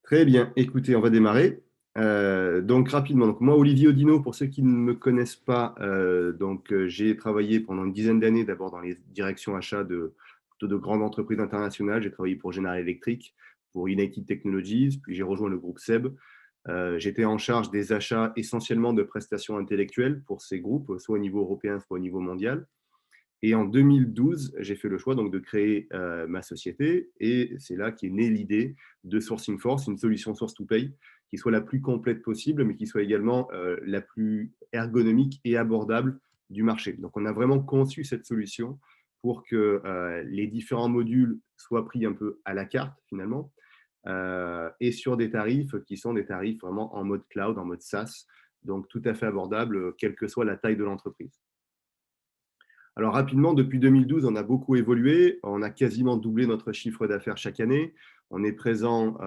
Très bien, écoutez, on va démarrer. Donc rapidement, donc moi Olivier Odino, pour ceux qui ne me connaissent pas, j'ai travaillé pendant une dizaine d'années d'abord dans les directions achats plutôt de grandes entreprises internationales. J'ai travaillé pour General Electric, pour United Technologies, puis j'ai rejoint le groupe SEB. J'étais en charge des achats essentiellement de prestations intellectuelles pour ces groupes, soit au niveau européen, soit au niveau mondial. Et en 2012, j'ai fait le choix donc de créer ma société et c'est là qu'est née l'idée de Sourcing Force, une solution source to pay qui soit la plus complète possible, mais qui soit également la plus ergonomique et abordable du marché. Donc, on a vraiment conçu cette solution pour que les différents modules soient pris un peu à la carte finalement et sur des tarifs qui sont des tarifs vraiment en mode cloud, en mode SaaS, donc tout à fait abordable, quelle que soit la taille de l'entreprise. Alors rapidement, depuis 2012, on a beaucoup évolué. On a quasiment doublé notre chiffre d'affaires chaque année. On est présent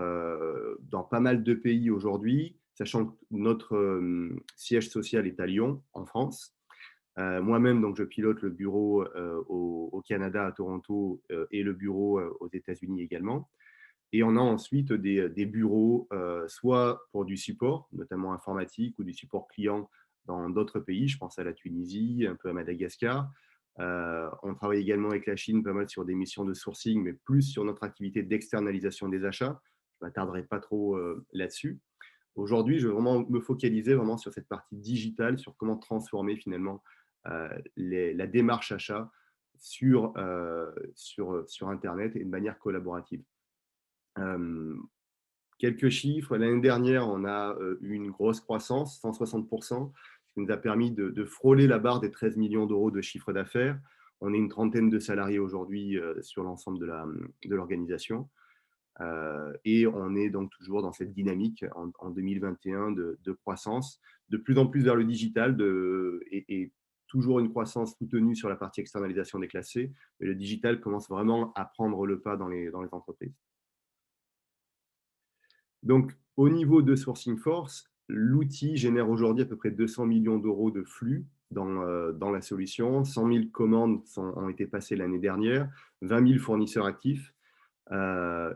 dans pas mal de pays aujourd'hui, sachant que notre siège social est à Lyon, en France. Moi-même, donc, je pilote le bureau au Canada, à Toronto, et le bureau aux États-Unis également. Et on a ensuite des bureaux, soit pour du support, notamment informatique, ou du support client dans d'autres pays. Je pense à la Tunisie, un peu à Madagascar. On travaille également avec la Chine pas mal sur des missions de sourcing, mais plus sur notre activité d'externalisation des achats. Je ne m'attarderai pas trop là-dessus. Aujourd'hui, je vais vraiment me focaliser vraiment sur cette partie digitale, sur comment transformer finalement la démarche achat sur Internet et de manière collaborative. Euh, Quelques chiffres. L'année dernière, on a eu une grosse croissance, 160%, ce qui nous a permis de frôler la barre des 13 millions d'euros de chiffre d'affaires. On est une trentaine de salariés aujourd'hui sur l'ensemble de l'organisation. Et on est donc toujours dans cette dynamique en 2021 de croissance, de plus en plus vers le digital et toujours une croissance soutenue sur la partie externalisation des classés. Mais le digital commence vraiment à prendre le pas dans les entreprises. Donc, au niveau de Sourcing Force, l'outil génère aujourd'hui à peu près 200 millions d'euros de flux dans la solution. 100 000 commandes ont été passées l'année dernière, 20 000 fournisseurs actifs.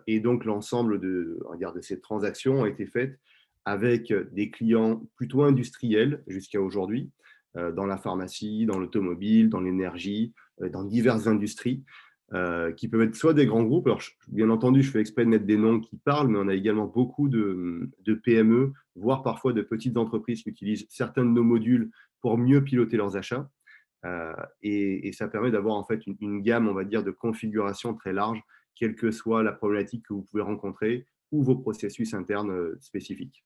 Et donc, l'ensemble de ces transactions ont été faites avec des clients plutôt industriels jusqu'à aujourd'hui, dans la pharmacie, dans l'automobile, dans l'énergie, dans diverses industries qui peuvent être soit des grands groupes. Alors, bien entendu, je fais exprès de mettre des noms qui parlent, mais on a également beaucoup de PME, voire parfois de petites entreprises qui utilisent certains de nos modules pour mieux piloter leurs achats. Et ça permet d'avoir en fait une gamme, on va dire, de configuration très large, quelle que soit la problématique que vous pouvez rencontrer ou vos processus internes spécifiques.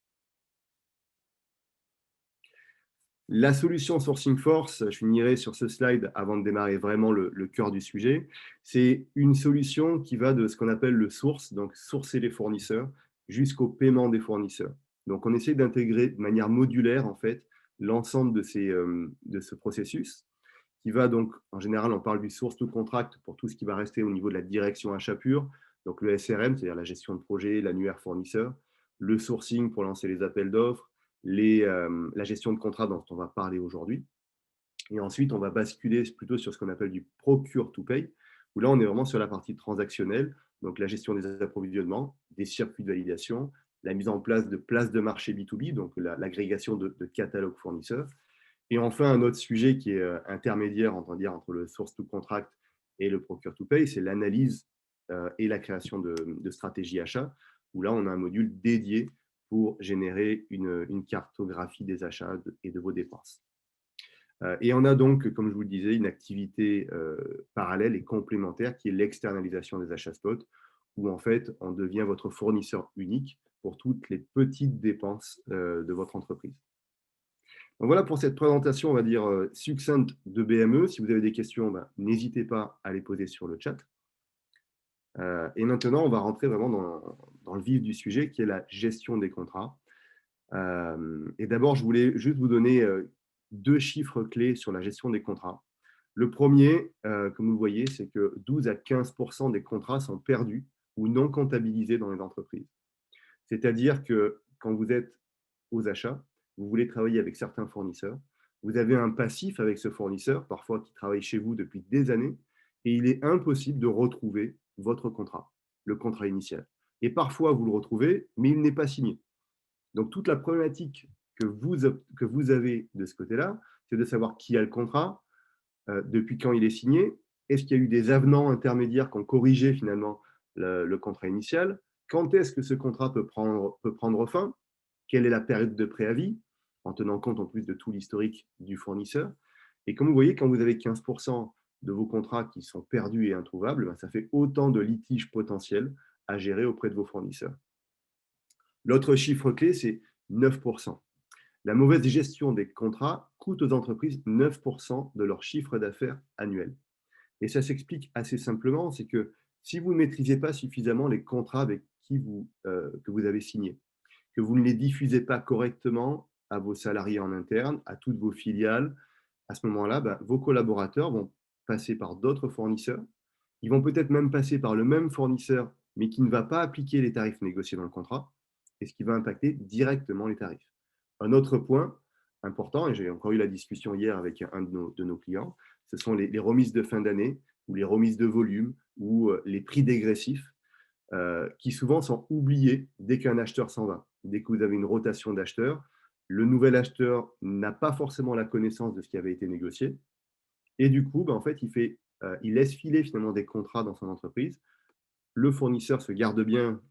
La solution Sourcing Force, je finirai sur ce slide avant de démarrer vraiment le cœur du sujet, c'est une solution qui va de ce qu'on appelle le source, donc sourcer les fournisseurs, jusqu'au paiement des fournisseurs. Donc on essaie d'intégrer de manière modulaire en fait l'ensemble de ce processus qui va donc, en général, on parle du source to contract pour tout ce qui va rester au niveau de la direction achat pur, donc le SRM, c'est-à-dire la gestion de projet, l'annuaire fournisseur, le sourcing pour lancer les appels d'offres, la gestion de contrat dont on va parler aujourd'hui. Et ensuite, on va basculer plutôt sur ce qu'on appelle du procure to pay, où là, on est vraiment sur la partie transactionnelle, donc la gestion des approvisionnements, des circuits de validation, la mise en place de places de marché B2B, donc l'agrégation de catalogues fournisseurs. Et enfin, un autre sujet qui est intermédiaire entre le source to contract et le procure to pay, c'est l'analyse et la création de stratégies achats, où là, on a un module dédié pour générer une cartographie des achats et de vos dépenses. Et on a donc, comme je vous le disais, une activité parallèle et complémentaire qui est l'externalisation des achats spot, où en fait, on devient votre fournisseur unique pour toutes les petites dépenses de votre entreprise. Donc voilà pour cette présentation, on va dire, succincte de BME. Si vous avez des questions, n'hésitez pas à les poser sur le chat. Et maintenant, on va rentrer vraiment dans le vif du sujet, qui est la gestion des contrats. Et d'abord, je voulais juste vous donner deux chiffres clés sur la gestion des contrats. Le premier, comme vous le voyez, c'est que 12 à 15% des contrats sont perdus ou non comptabilisés dans les entreprises. C'est-à-dire que quand vous êtes aux achats, vous voulez travailler avec certains fournisseurs, vous avez un passif avec ce fournisseur, parfois qui travaille chez vous depuis des années, et il est impossible de retrouver votre contrat, le contrat initial. Et parfois, vous le retrouvez, mais il n'est pas signé. Donc, toute la problématique que vous avez de ce côté-là, c'est de savoir qui a le contrat, depuis quand il est signé, est-ce qu'il y a eu des avenants intermédiaires qui ont corrigé finalement le contrat initial, quand est-ce que ce contrat peut prendre fin, quelle est la période de préavis, en tenant compte en plus de tout l'historique du fournisseur. Et comme vous voyez, quand vous avez 15% de vos contrats qui sont perdus et introuvables, ben, ça fait autant de litiges potentiels à gérer auprès de vos fournisseurs. L'autre chiffre clé, c'est 9%. La mauvaise gestion des contrats coûte aux entreprises 9% de leur chiffre d'affaires annuel. Et ça s'explique assez simplement, c'est que si vous ne maîtrisez pas suffisamment les contrats avec que vous avez signés, que vous ne les diffusez pas correctement à vos salariés en interne, à toutes vos filiales, à ce moment-là, ben, vos collaborateurs vont passer par d'autres fournisseurs. Ils vont peut-être même passer par le même fournisseur, mais qui ne va pas appliquer les tarifs négociés dans le contrat, et ce qui va impacter directement les tarifs. Un autre point important, et j'ai encore eu la discussion hier avec un de nos clients, ce sont les remises de fin d'année ou les remises de volume ou les prix dégressifs qui souvent sont oubliés dès qu'un acheteur s'en va. Dès que vous avez une rotation d'acheteurs, le nouvel acheteur n'a pas forcément la connaissance de ce qui avait été négocié. Et du coup, ben, en fait, il laisse filer finalement des contrats dans son entreprise. Le fournisseur se garde bien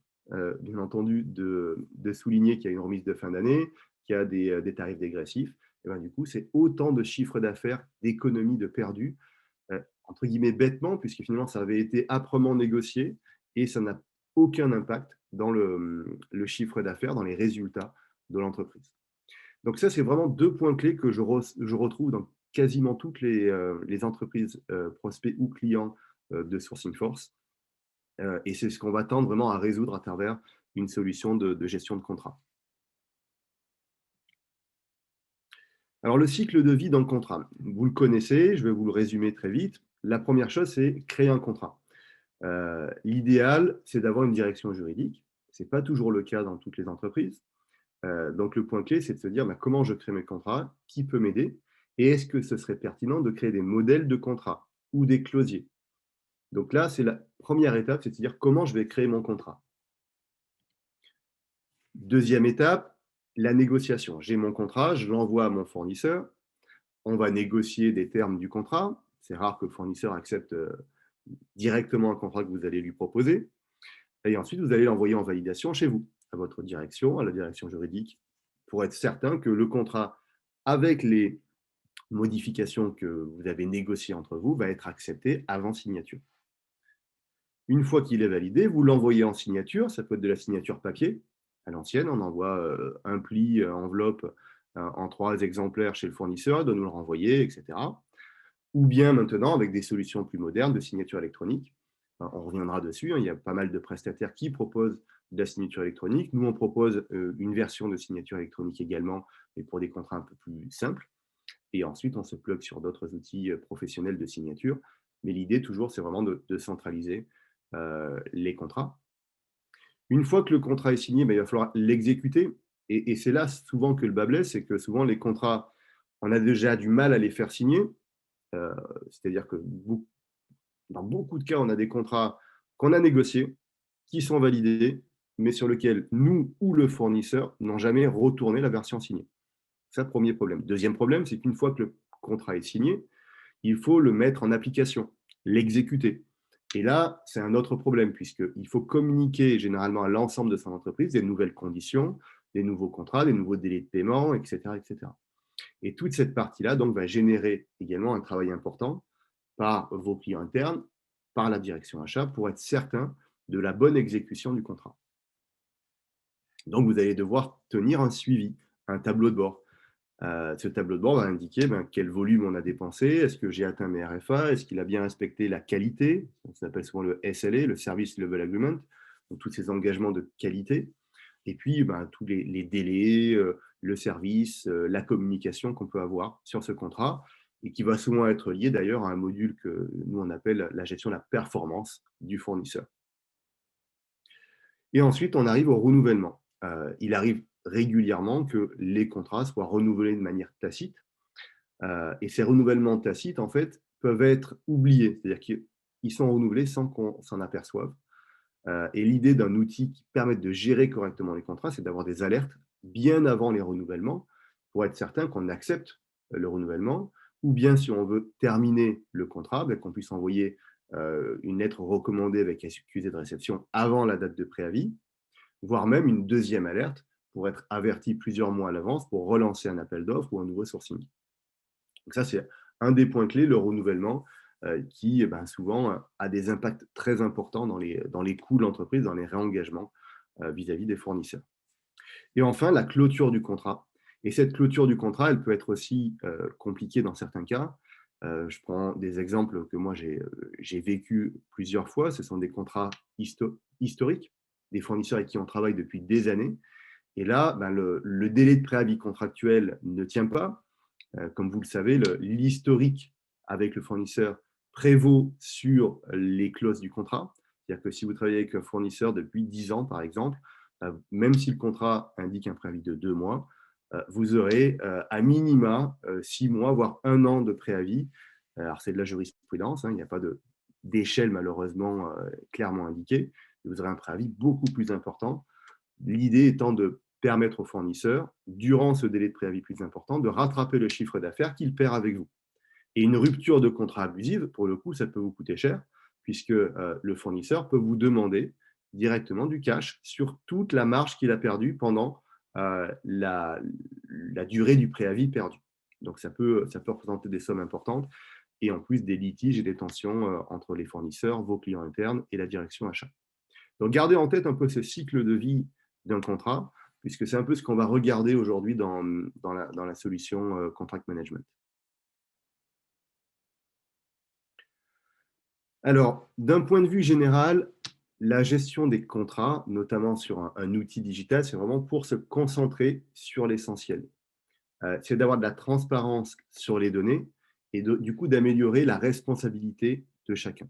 entendu, de souligner qu'il y a une remise de fin d'année, qu'il y a des tarifs dégressifs. Et ben, du coup, c'est autant de chiffre d'affaires, d'économies de perdus, entre guillemets bêtement, puisque finalement, ça avait été âprement négocié et ça n'a aucun impact dans le chiffre d'affaires, dans les résultats de l'entreprise. Donc ça, c'est vraiment deux points clés que je retrouve dans quasiment toutes les entreprises, prospects ou clients de Sourcing Force. Et c'est ce qu'on va tendre vraiment à résoudre à travers une solution de gestion de contrat. Alors, le cycle de vie dans le contrat, vous le connaissez, je vais vous le résumer très vite. La première chose, c'est créer un contrat. L'idéal, c'est d'avoir une direction juridique. Ce n'est pas toujours le cas dans toutes les entreprises. Donc, le point clé, c'est de se dire bah, comment je crée mes contrats, qui peut m'aider, et est-ce que ce serait pertinent de créer des modèles de contrat ou des closiers. Donc là, c'est la première étape, c'est de se dire comment je vais créer mon contrat. Deuxième étape, la négociation. J'ai mon contrat, je l'envoie à mon fournisseur. On va négocier des termes du contrat. C'est rare que le fournisseur accepte directement un contrat que vous allez lui proposer. Et ensuite, vous allez l'envoyer en validation chez vous, à votre direction, à la direction juridique, pour être certain que le contrat, avec les modifications que vous avez négociées entre vous, va être accepté avant signature. Une fois qu'il est validé, vous l'envoyez en signature. Ça peut être de la signature papier. À l'ancienne, on envoie un pli, enveloppe en 3 exemplaires chez le fournisseur, il doit nous le renvoyer, etc. Ou bien maintenant, avec des solutions plus modernes de signature électronique. On reviendra dessus, hein, il y a pas mal de prestataires qui proposent de la signature électronique. Nous, on propose une version de signature électronique également, mais pour des contrats un peu plus simples. Et ensuite, on se plug sur d'autres outils professionnels de signature. Mais l'idée, toujours, c'est vraiment de centraliser les contrats. Une fois que le contrat est signé, ben, il va falloir l'exécuter. Et c'est là souvent que le bât blesse, c'est que souvent les contrats, on a déjà du mal à les faire signer. Euh, C'est-à-dire que dans beaucoup de cas, on a des contrats qu'on a négociés, qui sont validés, mais sur lesquels nous ou le fournisseur n'ont jamais retourné la version signée. Ça, premier problème. Deuxième problème, c'est qu'une fois que le contrat est signé, il faut le mettre en application, l'exécuter. Et là, c'est un autre problème, puisqu'il faut communiquer généralement à l'ensemble de son entreprise des nouvelles conditions, des nouveaux contrats, des nouveaux délais de paiement, etc. etc. Et toute cette partie-là donc, va générer également un travail important par vos clients internes, par la direction achat, pour être certain de la bonne exécution du contrat. Donc, vous allez devoir tenir un suivi, un tableau de bord. Ce tableau de bord va indiquer quel volume on a dépensé, est-ce que j'ai atteint mes RFA, est-ce qu'il a bien respecté la qualité, ça s'appelle souvent le SLA, le Service Level Agreement, donc tous ces engagements de qualité, et puis tous les délais, le service, la communication qu'on peut avoir sur ce contrat, et qui va souvent être lié d'ailleurs à un module que nous on appelle la gestion de la performance du fournisseur. Et ensuite, on arrive au renouvellement. Il arrive régulièrement que les contrats soient renouvelés de manière tacite. Et ces renouvellements tacites, en fait, peuvent être oubliés. C'est-à-dire qu'ils sont renouvelés sans qu'on s'en aperçoive. Et l'idée d'un outil qui permette de gérer correctement les contrats, c'est d'avoir des alertes bien avant les renouvellements pour être certain qu'on accepte le renouvellement, ou bien si on veut terminer le contrat, ben, qu'on puisse envoyer une lettre recommandée avec accusé de réception avant la date de préavis, voire même une deuxième alerte pour être averti plusieurs mois à l'avance pour relancer un appel d'offres ou un nouveau sourcing. Donc ça, c'est un des points clés, le renouvellement, qui ben, souvent a des impacts très importants dans les coûts de l'entreprise, dans les réengagements vis-à-vis des fournisseurs. Et enfin, la clôture du contrat. Et cette clôture du contrat, elle peut être aussi compliquée dans certains cas. Je prends des exemples que moi j'ai vécu plusieurs fois. Ce sont des contrats historiques, des fournisseurs avec qui on travaille depuis des années. Et là, ben, le délai de préavis contractuel ne tient pas. Comme vous le savez, l'historique avec le fournisseur prévaut sur les clauses du contrat. C'est-à-dire que si vous travaillez avec un fournisseur depuis 10 ans, par exemple, même si le contrat indique un préavis de 2 mois, vous aurez à minima 6 mois, voire 1 an de préavis. Alors, c'est de la jurisprudence, hein, il n'y a pas d'échelle malheureusement clairement indiquée. Vous aurez un préavis beaucoup plus important. L'idée étant de permettre au fournisseur, durant ce délai de préavis plus important, de rattraper le chiffre d'affaires qu'il perd avec vous. Et une rupture de contrat abusive, pour le coup, ça peut vous coûter cher, puisque le fournisseur peut vous demander directement du cash sur toute la marge qu'il a perdue pendant la durée du préavis perdu. Donc ça peut représenter des sommes importantes et en plus des litiges et des tensions entre les fournisseurs, vos clients internes et la direction achat. Donc gardez en tête un peu ce cycle de vie d'un contrat, puisque c'est un peu ce qu'on va regarder aujourd'hui dans la solution Contract Management. Alors, d'un point de vue général, la gestion des contrats, notamment sur un outil digital, c'est vraiment pour se concentrer sur l'essentiel. C'est d'avoir de la transparence sur les données et du coup d'améliorer la responsabilité de chacun.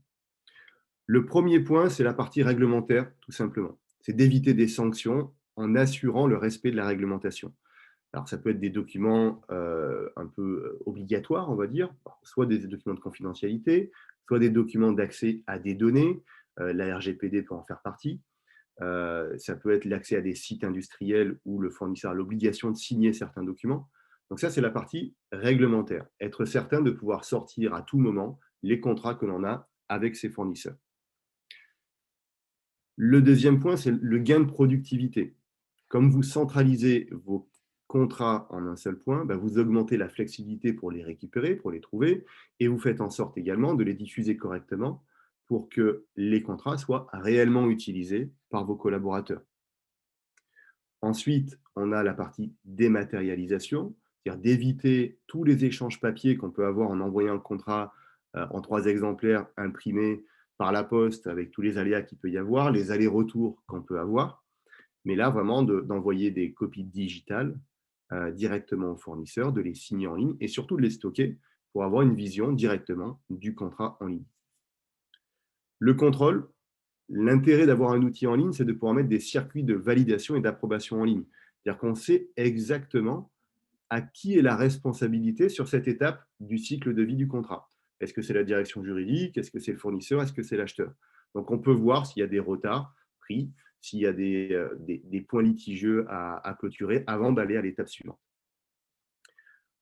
Le premier point, c'est la partie réglementaire, tout simplement. C'est d'éviter des sanctions en assurant le respect de la réglementation. Alors, ça peut être des documents un peu obligatoires, on va dire, soit des documents de confidentialité, soit des documents d'accès à des données. La RGPD peut en faire partie. Ça peut être l'accès à des sites industriels où le fournisseur a l'obligation de signer certains documents. Donc ça, c'est la partie réglementaire. Être certain de pouvoir sortir à tout moment les contrats que l'on a avec ses fournisseurs. Le deuxième point, c'est le gain de productivité. Comme vous centralisez vos contrats en un seul point, ben vous augmentez la flexibilité pour les récupérer, pour les trouver, et vous faites en sorte également de les diffuser correctement pour que les contrats soient réellement utilisés par vos collaborateurs. Ensuite, on a la partie dématérialisation, c'est-à-dire d'éviter tous les échanges papier qu'on peut avoir en envoyant le contrat en 3 exemplaires imprimés par la poste avec tous les aléas qu'il peut y avoir, les allers-retours qu'on peut avoir. Mais là, vraiment, d'envoyer des copies digitales directement au fournisseur, de les signer en ligne et surtout de les stocker pour avoir une vision directement du contrat en ligne. Le contrôle, l'intérêt d'avoir un outil en ligne, c'est de pouvoir mettre des circuits de validation et d'approbation en ligne. C'est-à-dire qu'on sait exactement à qui est la responsabilité sur cette étape du cycle de vie du contrat. Est-ce que c'est la direction juridique? Est-ce que c'est le fournisseur? Est-ce que c'est l'acheteur? Donc, on peut voir s'il y a des retards pris, s'il y a des points litigieux à clôturer avant d'aller à l'étape suivante.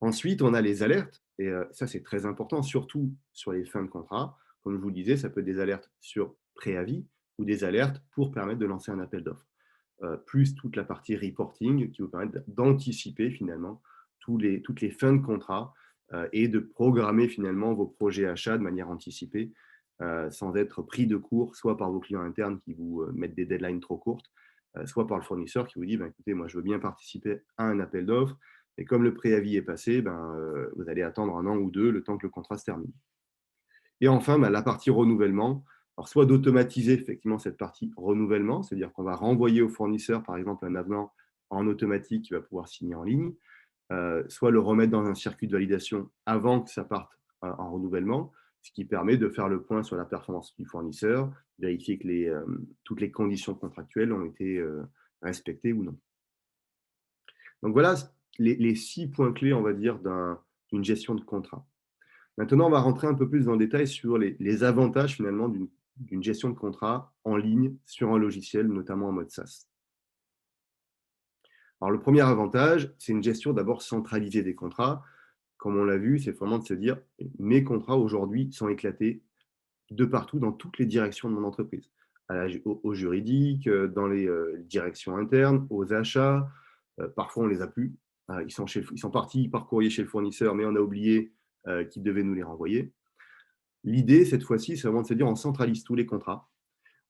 Ensuite, on a les alertes, et ça, c'est très important, surtout sur les fins de contrat. Comme je vous le disais, ça peut être des alertes sur préavis ou des alertes pour permettre de lancer un appel d'offres. Plus toute la partie reporting qui vous permet d'anticiper finalement toutes les fins de contrat et de programmer finalement vos projets achats de manière anticipée sans être pris de court, soit par vos clients internes qui vous mettent des deadlines trop courtes, soit par le fournisseur qui vous dit écoutez, moi je veux bien participer à un appel d'offres, et comme le préavis est passé, vous allez attendre 1 an ou 2 le temps que le contrat se termine. Et enfin, la partie renouvellement. Alors, soit d'automatiser effectivement cette partie renouvellement, c'est-à-dire qu'on va renvoyer au fournisseur, par exemple, un avenant en automatique qui va pouvoir signer en ligne, soit le remettre dans un circuit de validation avant que ça parte en renouvellement, ce qui permet de faire le point sur la performance du fournisseur, vérifier que toutes les conditions contractuelles ont été respectées ou non. Donc voilà les 6 points clés, on va dire, d'une gestion de contrat. Maintenant, on va rentrer un peu plus dans le détail sur les avantages finalement d'une d'une gestion de contrat en ligne sur un logiciel, notamment en mode SaaS. Alors, le premier avantage, c'est une gestion d'abord centralisée des contrats. Comme on l'a vu, c'est vraiment de se dire, mes contrats aujourd'hui sont éclatés de partout, dans toutes les directions de mon entreprise. Au juridique, dans les directions internes, aux achats. Parfois, on ne les a plus. Ils sont partis par courrier chez le fournisseur, mais on a oublié qu'ils devaient nous les renvoyer. L'idée, cette fois-ci, c'est vraiment de se dire, on centralise tous les contrats,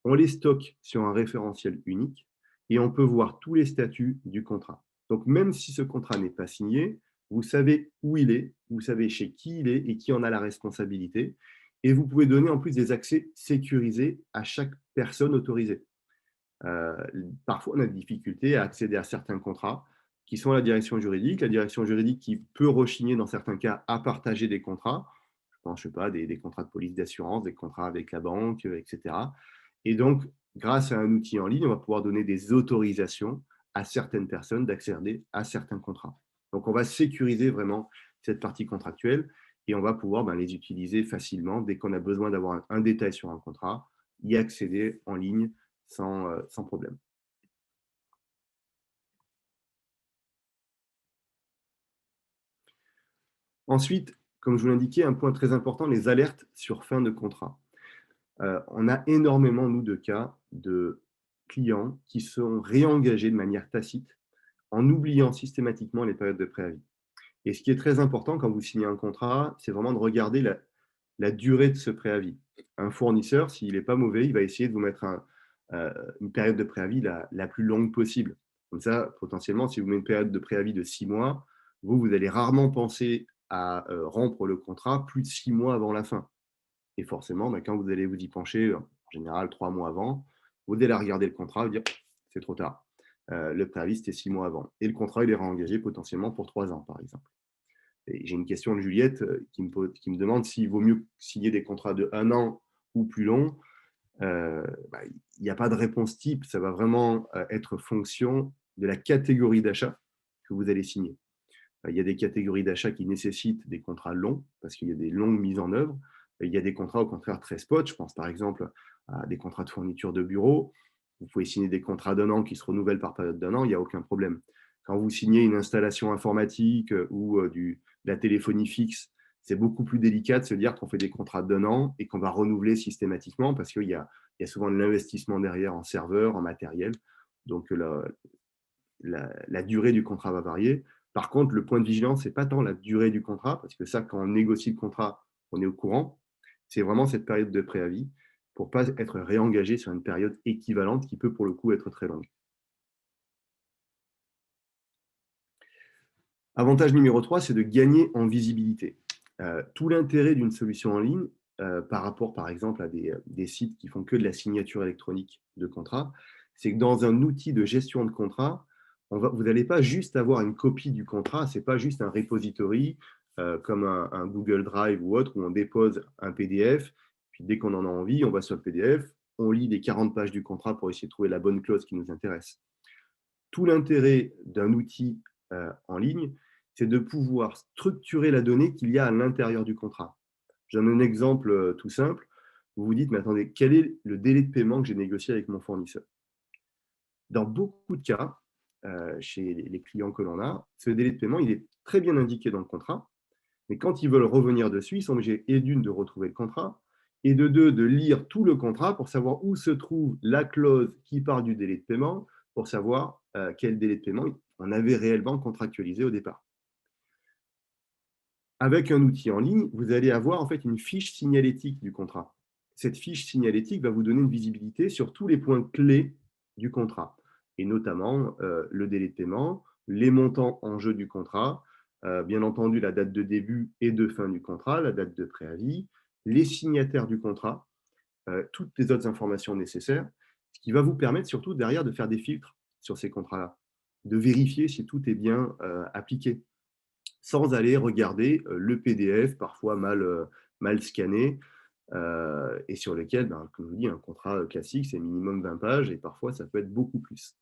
on les stocke sur un référentiel unique et on peut voir tous les statuts du contrat. Donc, même si ce contrat n'est pas signé, vous savez où il est, vous savez chez qui il est et qui en a la responsabilité. Et vous pouvez donner en plus des accès sécurisés à chaque personne autorisée. Euh, Parfois, on a des difficultés à accéder à certains contrats qui sont à la direction juridique qui peut rechigner dans certains cas à partager des contrats. Je pense, je sais pas, des contrats de police d'assurance, des contrats avec la banque, etc. Et donc, grâce à un outil en ligne, on va pouvoir donner des autorisations à certaines personnes d'accéder à certains contrats. Donc, on va sécuriser vraiment cette partie contractuelle et on va pouvoir les utiliser facilement dès qu'on a besoin d'avoir un détail sur un contrat, y accéder en ligne sans problème. Ensuite, comme je vous l'indiquais, un point très important, les alertes sur fin de contrat. On a énormément, nous, de cas de clients qui sont réengagés de manière tacite en oubliant systématiquement les périodes de préavis. Et ce qui est très important quand vous signez un contrat, c'est vraiment de regarder la durée de ce préavis. Un fournisseur, s'il n'est pas mauvais, il va essayer de vous mettre une période de préavis la plus longue possible. Comme ça, potentiellement, si vous mettez une période de préavis de 6 mois, vous allez rarement penser à rompre le contrat plus de 6 mois avant la fin. Et forcément, quand vous allez vous y pencher, en général 3 mois avant, vous allez regarder le contrat et vous dire c'est trop tard. Le préavis, c'était 6 mois avant. Et le contrat, il est réengagé potentiellement pour 3 ans, par exemple. Et j'ai une question de Juliette qui me demande s'il vaut mieux signer des contrats de 1 an ou plus longs. Il n'y a pas de réponse type. Ça va vraiment être fonction de la catégorie d'achat que vous allez signer. Il y a des catégories d'achats qui nécessitent des contrats longs parce qu'il y a des longues mises en œuvre. Il y a des contrats au contraire très spot. Je pense par exemple à des contrats de fourniture de bureau. Vous pouvez signer des contrats d'1 an qui se renouvellent par période d'1 an, il n'y a aucun problème. Quand vous signez une installation informatique ou de la téléphonie fixe, c'est beaucoup plus délicat de se dire qu'on fait des contrats d'1 an et qu'on va renouveler systématiquement parce qu'il y a souvent de l'investissement derrière en serveur, en matériel. Donc la durée du contrat va varier. Par contre, le point de vigilance, ce n'est pas tant la durée du contrat, parce que ça, quand on négocie le contrat, on est au courant. C'est vraiment cette période de préavis pour ne pas être réengagé sur une période équivalente qui peut pour le coup être très longue. Avantage numéro 3, c'est de gagner en visibilité. Tout l'intérêt d'une solution en ligne, par rapport par exemple à des sites qui font que de la signature électronique de contrat, c'est que dans un outil de gestion de contrat, vous n'allez pas juste avoir une copie du contrat, ce n'est pas juste un repository comme un Google Drive ou autre où on dépose un PDF, puis dès qu'on en a envie, on va sur le PDF, on lit les 40 pages du contrat pour essayer de trouver la bonne clause qui nous intéresse. Tout l'intérêt d'un outil en ligne, c'est de pouvoir structurer la donnée qu'il y a à l'intérieur du contrat. Je donne un exemple tout simple. Vous vous dites, mais attendez, quel est le délai de paiement que j'ai négocié avec mon fournisseur? Dans beaucoup de cas, chez les clients que l'on a, ce délai de paiement, il est très bien indiqué dans le contrat, mais quand ils veulent revenir dessus, ils sont obligés, et d'une, de retrouver le contrat, et de deux, de lire tout le contrat pour savoir où se trouve la clause qui parle du délai de paiement, pour savoir quel délai de paiement on avait réellement contractualisé au départ. Avec un outil en ligne, vous allez avoir en fait une fiche signalétique du contrat. Cette fiche signalétique va vous donner une visibilité sur tous les points clés du contrat, et notamment le délai de paiement, les montants en jeu du contrat, bien entendu la date de début et de fin du contrat, la date de préavis, les signataires du contrat, toutes les autres informations nécessaires, ce qui va vous permettre surtout derrière de faire des filtres sur ces contrats-là, de vérifier si tout est bien appliqué sans aller regarder le PDF, parfois mal scanné, et sur lequel, comme je vous dis, un contrat classique, c'est minimum 20 pages, et parfois, ça peut être beaucoup plus.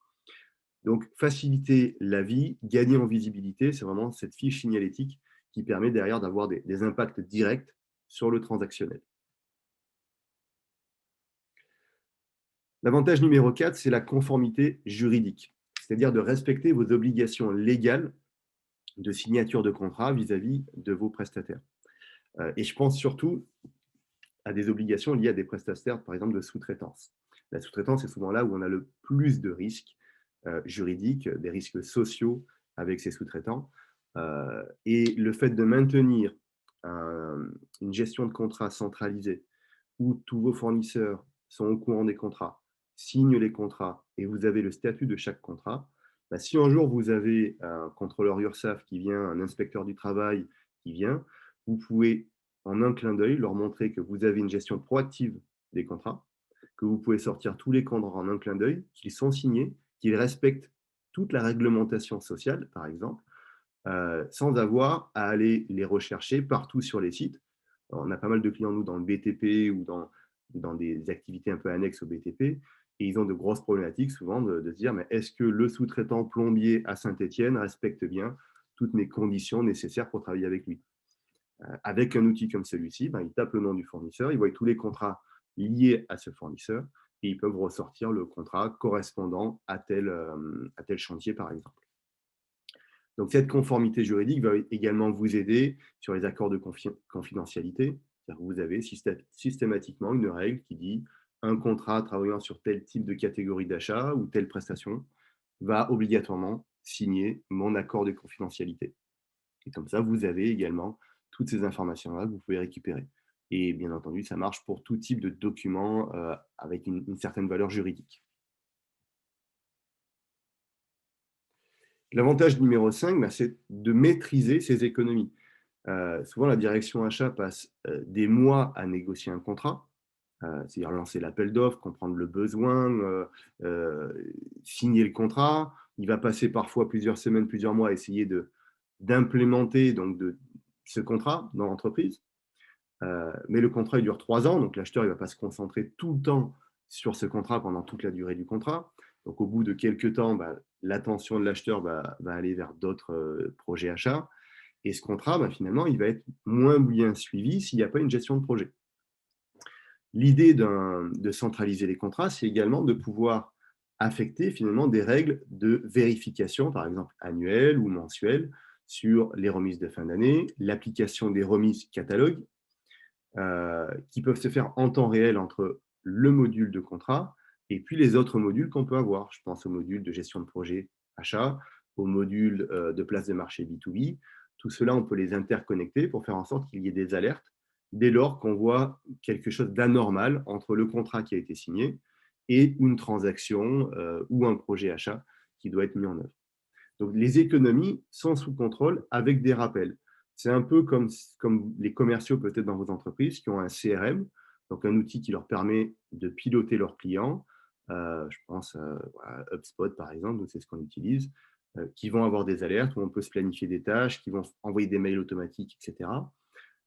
Donc, faciliter la vie, gagner en visibilité, c'est vraiment cette fiche signalétique qui permet derrière d'avoir des impacts directs sur le transactionnel. L'avantage numéro 4, c'est la conformité juridique, c'est-à-dire de respecter vos obligations légales de signature de contrat vis-à-vis de vos prestataires. Et je pense surtout à des obligations liées à des prestataires, par exemple, de sous-traitance. La sous-traitance, c'est souvent là où on a le plus de risques juridiques, des risques sociaux avec ces sous-traitants. Et le fait de maintenir une gestion de contrat centralisée où tous vos fournisseurs sont au courant des contrats, signent les contrats et vous avez le statut de chaque contrat, bah, si un jour vous avez un contrôleur URSSAF qui vient, un inspecteur du travail qui vient, vous pouvez en un clin d'œil leur montrer que vous avez une gestion proactive des contrats, que vous pouvez sortir tous les contrats en un clin d'œil, qu'ils sont signés, qu'ils respectent toute la réglementation sociale, par exemple, sans avoir à aller les rechercher partout sur les sites. Alors, on a pas mal de clients, nous, dans le BTP ou dans des activités un peu annexes au BTP, et ils ont de grosses problématiques souvent de se dire, mais est-ce que le sous-traitant plombier à Saint-Étienne respecte bien toutes mes conditions nécessaires pour travailler avec lui? Avec un outil comme celui-ci, ben, ils tapent le nom du fournisseur, ils voient tous les contrats liés à ce fournisseur, et ils peuvent ressortir le contrat correspondant à tel chantier, par exemple. Donc, cette conformité juridique va également vous aider sur les accords de confidentialité. C'est-à-dire que vous avez systématiquement une règle qui dit un contrat travaillant sur tel type de catégorie d'achat ou telle prestation va obligatoirement signer mon accord de confidentialité. Et comme ça, vous avez également toutes ces informations-là que vous pouvez récupérer. Et bien entendu, ça marche pour tout type de documents avec une certaine valeur juridique. L'avantage numéro 5, ben, c'est de maîtriser ses économies. Souvent, la direction achat passe des mois à négocier un contrat, c'est-à-dire lancer l'appel d'offres, comprendre le besoin, signer le contrat. Il va passer parfois plusieurs semaines, plusieurs mois à essayer d'implémenter donc ce contrat dans l'entreprise. Mais le contrat il dure 3 ans, donc l'acheteur ne va pas se concentrer tout le temps sur ce contrat pendant toute la durée du contrat. Donc au bout de quelques temps, bah, l'attention de l'acheteur va aller vers d'autres projets achats. Et ce contrat, bah, finalement, il va être moins bien suivi s'il n'y a pas une gestion de projet. L'idée de centraliser les contrats, c'est également de pouvoir affecter finalement des règles de vérification, par exemple annuelles ou mensuelles, sur les remises de fin d'année, l'application des remises catalogues, qui peuvent se faire en temps réel entre le module de contrat et puis les autres modules qu'on peut avoir. Je pense au module de gestion de projet achat, au module de place de marché B2B. Tout cela, on peut les interconnecter pour faire en sorte qu'il y ait des alertes dès lors qu'on voit quelque chose d'anormal entre le contrat qui a été signé et une transaction ou un projet achat qui doit être mis en œuvre. Donc, les économies sont sous contrôle avec des rappels. C'est un peu comme les commerciaux peut-être dans vos entreprises qui ont un CRM, donc un outil qui leur permet de piloter leurs clients. Je pense à HubSpot par exemple, c'est ce qu'on utilise, qui vont avoir des alertes où on peut se planifier des tâches, qui vont envoyer des mails automatiques, etc.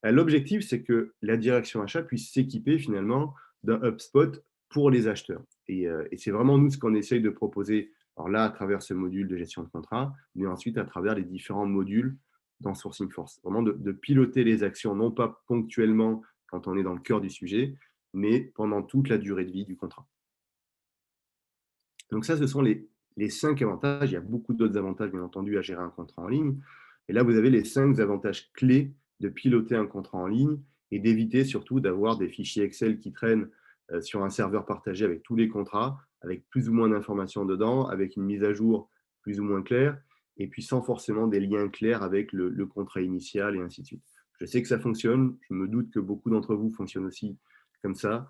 L'objectif, c'est que la direction achat puisse s'équiper finalement d'un HubSpot pour les acheteurs. Et c'est vraiment nous ce qu'on essaye de proposer, alors là, à travers ce module de gestion de contrat, mais ensuite à travers les différents modules dans Sourcing Force. Vraiment de piloter les actions, non pas ponctuellement quand on est dans le cœur du sujet, mais pendant toute la durée de vie du contrat. Donc ça, ce sont les 5 avantages. Il y a beaucoup d'autres avantages, bien entendu, à gérer un contrat en ligne. Et là, vous avez les 5 avantages clés de piloter un contrat en ligne et d'éviter surtout d'avoir des fichiers Excel qui traînent sur un serveur partagé avec tous les contrats, avec plus ou moins d'informations dedans, avec une mise à jour plus ou moins claire, et puis sans forcément des liens clairs avec le contrat initial et ainsi de suite. Je sais que ça fonctionne, je me doute que beaucoup d'entre vous fonctionnent aussi comme ça.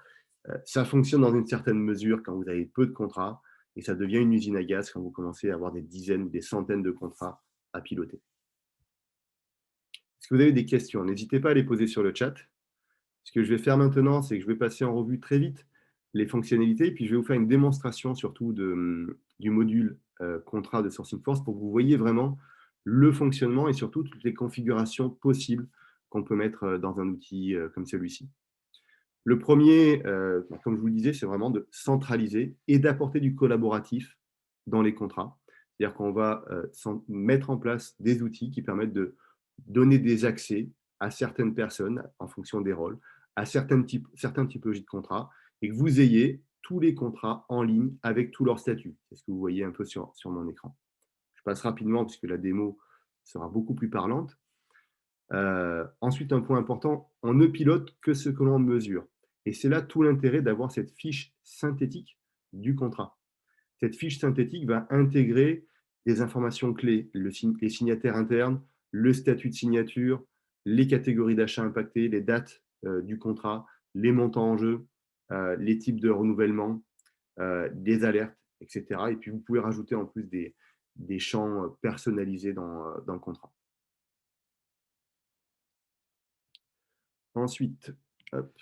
Ça fonctionne dans une certaine mesure quand vous avez peu de contrats, et ça devient une usine à gaz quand vous commencez à avoir des dizaines ou des centaines de contrats à piloter. Est-ce que vous avez des questions? N'hésitez pas à les poser sur le chat. Ce que je vais faire maintenant, c'est que je vais passer en revue très vite les fonctionnalités, puis je vais vous faire une démonstration surtout du module contrat de Sourcing Force pour que vous voyez vraiment le fonctionnement et surtout toutes les configurations possibles qu'on peut mettre dans un outil comme celui-ci. Le premier, comme je vous le disais, c'est vraiment de centraliser et d'apporter du collaboratif dans les contrats. C'est-à-dire qu'on va mettre en place des outils qui permettent de donner des accès à certaines personnes en fonction des rôles, à certaines typologies de contrats, et que vous ayez tous les contrats en ligne avec tous leurs statuts. C'est ce que vous voyez un peu sur mon écran. Je passe rapidement puisque la démo sera beaucoup plus parlante. Ensuite, un point important, on ne pilote que ce que l'on mesure. Et c'est là tout l'intérêt d'avoir cette fiche synthétique du contrat. Cette fiche synthétique va intégrer des informations clés, les signataires internes, le statut de signature, les catégories d'achat impactées, les dates du contrat, les montants en jeu, les types de renouvellement, des alertes, etc. Et puis, vous pouvez rajouter en plus des champs personnalisés dans le contrat. Ensuite, hop,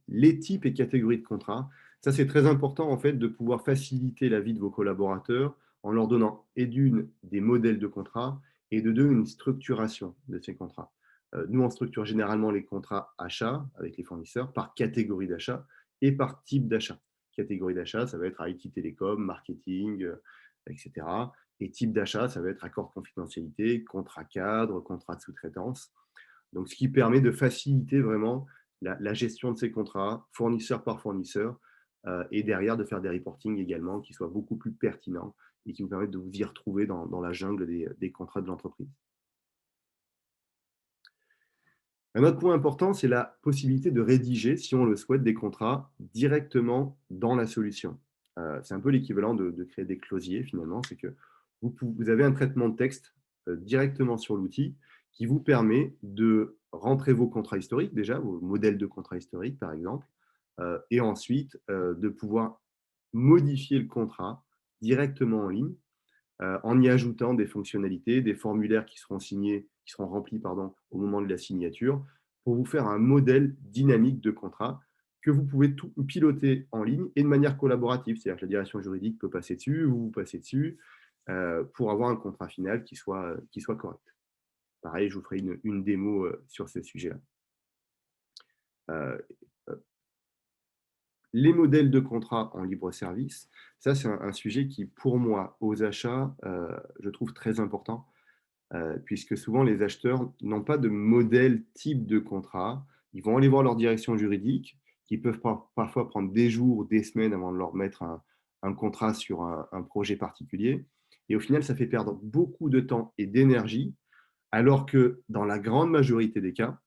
les types et catégories de contrats. Ça, c'est très important en fait de pouvoir faciliter la vie de vos collaborateurs en leur donnant et d'une des modèles de contrats et de deux une structuration de ces contrats. Nous, on structure généralement les contrats achats avec les fournisseurs par catégorie d'achat et par type d'achat. Catégorie d'achat, ça va être IT Télécom, marketing, etc. Et type d'achat, ça va être accord de confidentialité, contrat cadre, contrat de sous-traitance. Donc, ce qui permet de faciliter vraiment la gestion de ces contrats, fournisseur par fournisseur, et derrière de faire des reportings également qui soient beaucoup plus pertinents et qui vous permettent de vous y retrouver dans la jungle des contrats de l'entreprise. Un autre point important, c'est la possibilité de rédiger, si on le souhaite, des contrats directement dans la solution. C'est un peu l'équivalent de créer des closiers finalement, c'est que vous avez un traitement de texte directement sur l'outil qui vous permet de rentrer vos contrats historiques, déjà, vos modèles de contrats historiques par exemple, et ensuite de pouvoir modifier le contrat directement en ligne en y ajoutant des fonctionnalités, des formulaires qui seront signés, qui seront remplis pardon, au moment de la signature, pour vous faire un modèle dynamique de contrat que vous pouvez tout piloter en ligne et de manière collaborative. C'est-à-dire que la direction juridique peut passer dessus, vous passez dessus, pour avoir un contrat final qui soit correct. Pareil, je vous ferai une démo sur ce sujet-là. Les modèles de contrat en libre service, ça c'est un sujet qui, pour moi, aux achats, je trouve très important, puisque souvent les acheteurs n'ont pas de modèle type de contrat. Ils vont aller voir leur direction juridique, qui peuvent parfois prendre des jours, des semaines avant de leur mettre un contrat sur un projet particulier. Et au final, ça fait perdre beaucoup de temps et d'énergie, alors que dans la grande majorité des cas,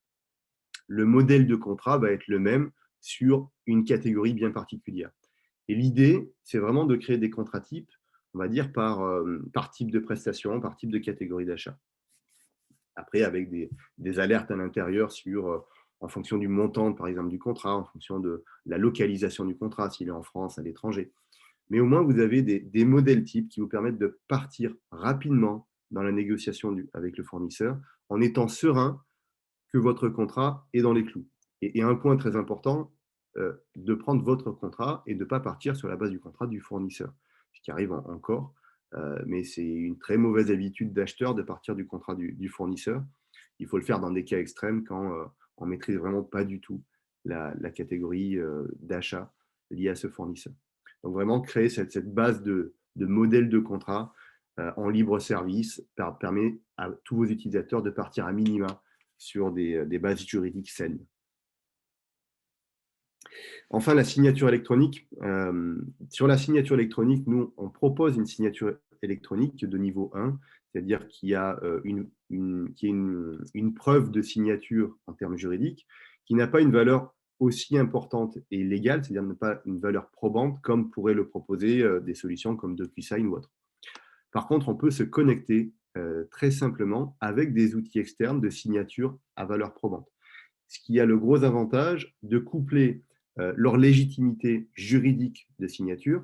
le modèle de contrat va être le même sur une catégorie bien particulière. Et l'idée, c'est vraiment de créer des contrats types, on va dire, par type de prestation, par type de catégorie d'achat. Après, avec des alertes à l'intérieur en fonction du montant, par exemple, du contrat, en fonction de la localisation du contrat, s'il est en France, à l'étranger. Mais au moins, vous avez des modèles types qui vous permettent de partir rapidement dans la négociation avec le fournisseur en étant serein que votre contrat est dans les clous. Et un point très important, de prendre votre contrat et de ne pas partir sur la base du contrat du fournisseur, ce qui arrive encore, mais c'est une très mauvaise habitude d'acheteur de partir du contrat du fournisseur. Il faut le faire dans des cas extrêmes quand on ne maîtrise vraiment pas du tout la catégorie d'achat liée à ce fournisseur. Donc vraiment créer cette base de modèle de contrat en libre service permet à tous vos utilisateurs de partir à minima sur des bases juridiques saines. Enfin, la signature électronique. Sur la signature électronique, nous, on propose une signature électronique de niveau 1, c'est-à-dire qu'il y a une preuve de signature en termes juridiques qui n'a pas une valeur aussi importante et légale, c'est-à-dire n'a pas une valeur probante comme pourraient le proposer des solutions comme DocuSign ou autre. Par contre, on peut se connecter très simplement avec des outils externes de signature à valeur probante. Ce qui a le gros avantage de coupler leur légitimité juridique de signature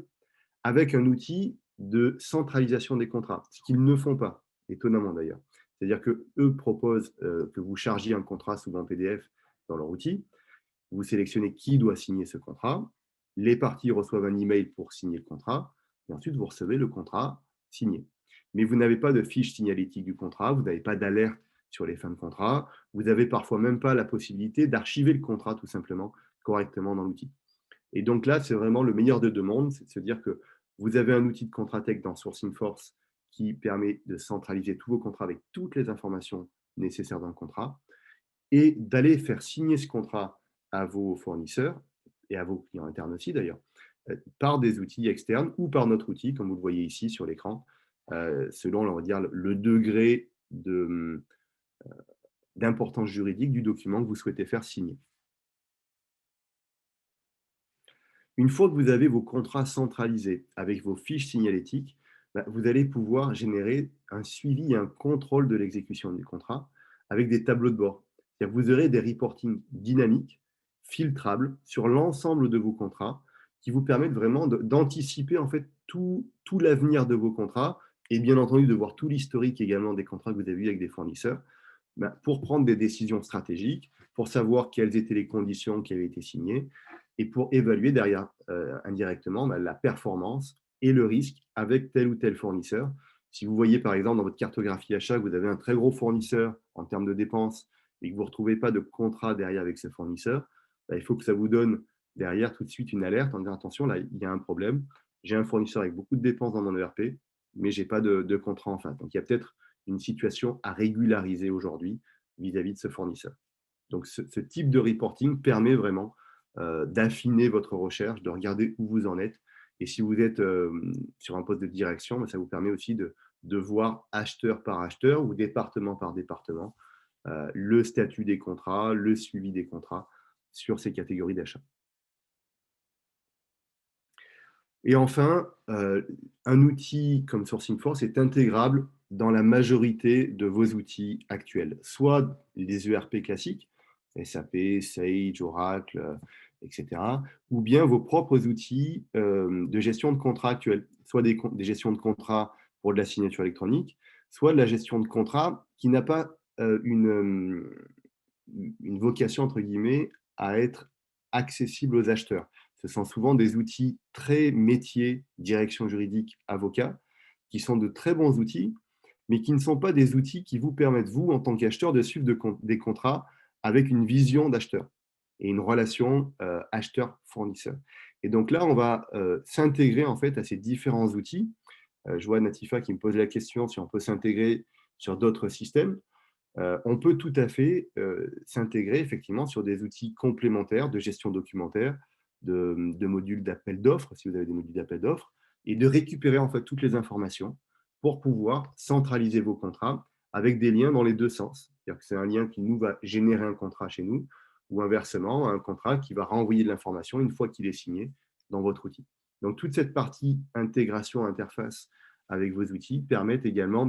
avec un outil de centralisation des contrats, ce qu'ils ne font pas, étonnamment d'ailleurs. C'est-à-dire qu'eux proposent que vous chargiez un contrat souvent PDF dans leur outil, vous sélectionnez qui doit signer ce contrat, les parties reçoivent un email pour signer le contrat, et ensuite vous recevez le contrat signé. Mais vous n'avez pas de fiche signalétique du contrat, vous n'avez pas d'alerte sur les fins de contrat, vous n'avez parfois même pas la possibilité d'archiver le contrat tout simplement correctement dans l'outil. Et donc là, c'est vraiment le meilleur de deux mondes, c'est de se dire que vous avez un outil de Contratech dans Sourcing Force qui permet de centraliser tous vos contrats avec toutes les informations nécessaires dans le contrat et d'aller faire signer ce contrat à vos fournisseurs et à vos clients internes aussi d'ailleurs, par des outils externes ou par notre outil, comme vous le voyez ici sur l'écran, selon, on va dire, le degré d'importance juridique du document que vous souhaitez faire signer. Une fois que vous avez vos contrats centralisés avec vos fiches signalétiques, bah, vous allez pouvoir générer un suivi et un contrôle de l'exécution du contrat avec des tableaux de bord. C'est-à-dire que vous aurez des reportings dynamiques, filtrables sur l'ensemble de vos contrats qui vous permettent vraiment d'anticiper en fait tout l'avenir de vos contrats et bien entendu de voir tout l'historique également des contrats que vous avez eu avec des fournisseurs pour prendre des décisions stratégiques, pour savoir quelles étaient les conditions qui avaient été signées et pour évaluer derrière indirectement la performance et le risque avec tel ou tel fournisseur. Si vous voyez par exemple dans votre cartographie achat que vous avez un très gros fournisseur en termes de dépenses et que vous ne retrouvez pas de contrat derrière avec ce fournisseur, il faut que ça vous donne derrière tout de suite une alerte en disant attention, là, il y a un problème. J'ai un fournisseur avec beaucoup de dépenses dans mon ERP, mais je n'ai pas de contrat en face. Donc, il y a peut-être une situation à régulariser aujourd'hui vis-à-vis de ce fournisseur. Donc, ce type de reporting permet vraiment d'affiner votre recherche, de regarder où vous en êtes. Et si vous êtes sur un poste de direction, ça vous permet aussi de voir acheteur par acheteur ou département par département le statut des contrats, le suivi des contrats sur ces catégories d'achat. Et enfin, un outil comme Sourcing Force est intégrable dans la majorité de vos outils actuels, soit les ERP classiques, SAP, Sage, Oracle, etc., ou bien vos propres outils de gestion de contrats actuels, soit des gestions de contrats pour de la signature électronique, soit de la gestion de contrats qui n'a pas une vocation, entre guillemets, à être accessible aux acheteurs. Ce sont souvent des outils très métiers, direction juridique, avocat, qui sont de très bons outils, mais qui ne sont pas des outils qui vous permettent, vous, en tant qu'acheteur, de suivre des contrats avec une vision d'acheteur et une relation acheteur-fournisseur. Et donc là, on va s'intégrer en fait à ces différents outils. Je vois Natifa qui me pose la question si on peut s'intégrer sur d'autres systèmes. On peut tout à fait s'intégrer effectivement sur des outils complémentaires de gestion documentaire, de modules d'appel d'offres, si vous avez des modules d'appel d'offres, et de récupérer en fait toutes les informations pour pouvoir centraliser vos contrats avec des liens dans les deux sens. C'est-à-dire que c'est un lien qui nous va générer un contrat chez nous, ou inversement, un contrat qui va renvoyer de l'information une fois qu'il est signé dans votre outil. Donc toute cette partie intégration, interface avec vos outils permettent également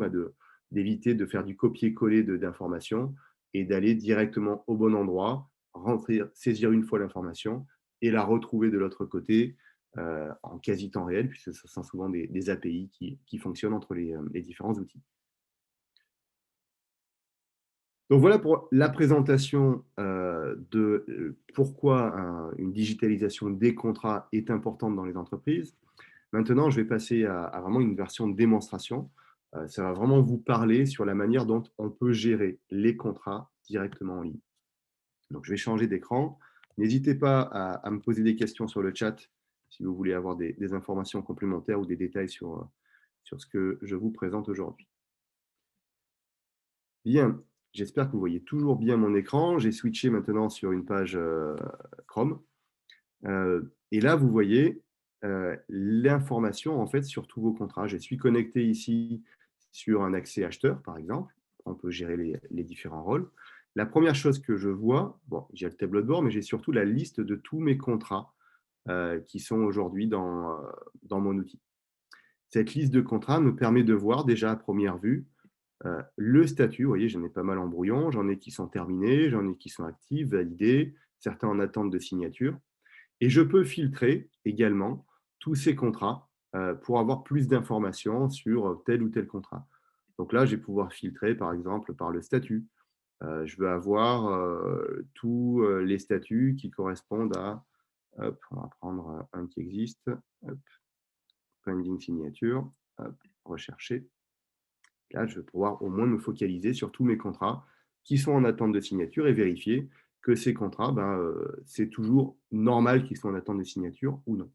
d'éviter de faire du copier-coller d'informations et d'aller directement au bon endroit, rentrer, saisir une fois l'information et la retrouver de l'autre côté en quasi temps réel, puisque ce sont souvent des API qui fonctionnent entre les différents outils. Donc voilà pour la présentation de pourquoi une digitalisation des contrats est importante dans les entreprises. Maintenant, je vais passer à vraiment une version de démonstration. Ça va vraiment vous parler sur la manière dont on peut gérer les contrats directement en ligne. Donc, je vais changer d'écran. N'hésitez pas à me poser des questions sur le chat si vous voulez avoir des informations complémentaires ou des détails sur ce que je vous présente aujourd'hui. Bien, j'espère que vous voyez toujours bien mon écran. J'ai switché maintenant sur une page Chrome. Et là, vous voyez l'information en fait sur tous vos contrats. Je suis connecté ici sur un accès acheteur, par exemple. On peut gérer les différents rôles. La première chose que je vois, bon, j'ai le tableau de bord, mais j'ai surtout la liste de tous mes contrats qui sont aujourd'hui dans mon outil. Cette liste de contrats me permet de voir déjà à première vue le statut. Vous voyez, j'en ai pas mal en brouillon. J'en ai qui sont terminés, j'en ai qui sont actifs, validés, certains en attente de signature. Et je peux filtrer également tous ces contrats pour avoir plus d'informations sur tel ou tel contrat. Donc là, je vais pouvoir filtrer, par exemple, par le statut. Je veux avoir tous les statuts qui correspondent à, hop, on va prendre un qui existe, hop, pending signature, hop, rechercher. Là, je vais pouvoir au moins me focaliser sur tous mes contrats qui sont en attente de signature et vérifier que ces contrats, c'est toujours normal qu'ils soient en attente de signature ou non.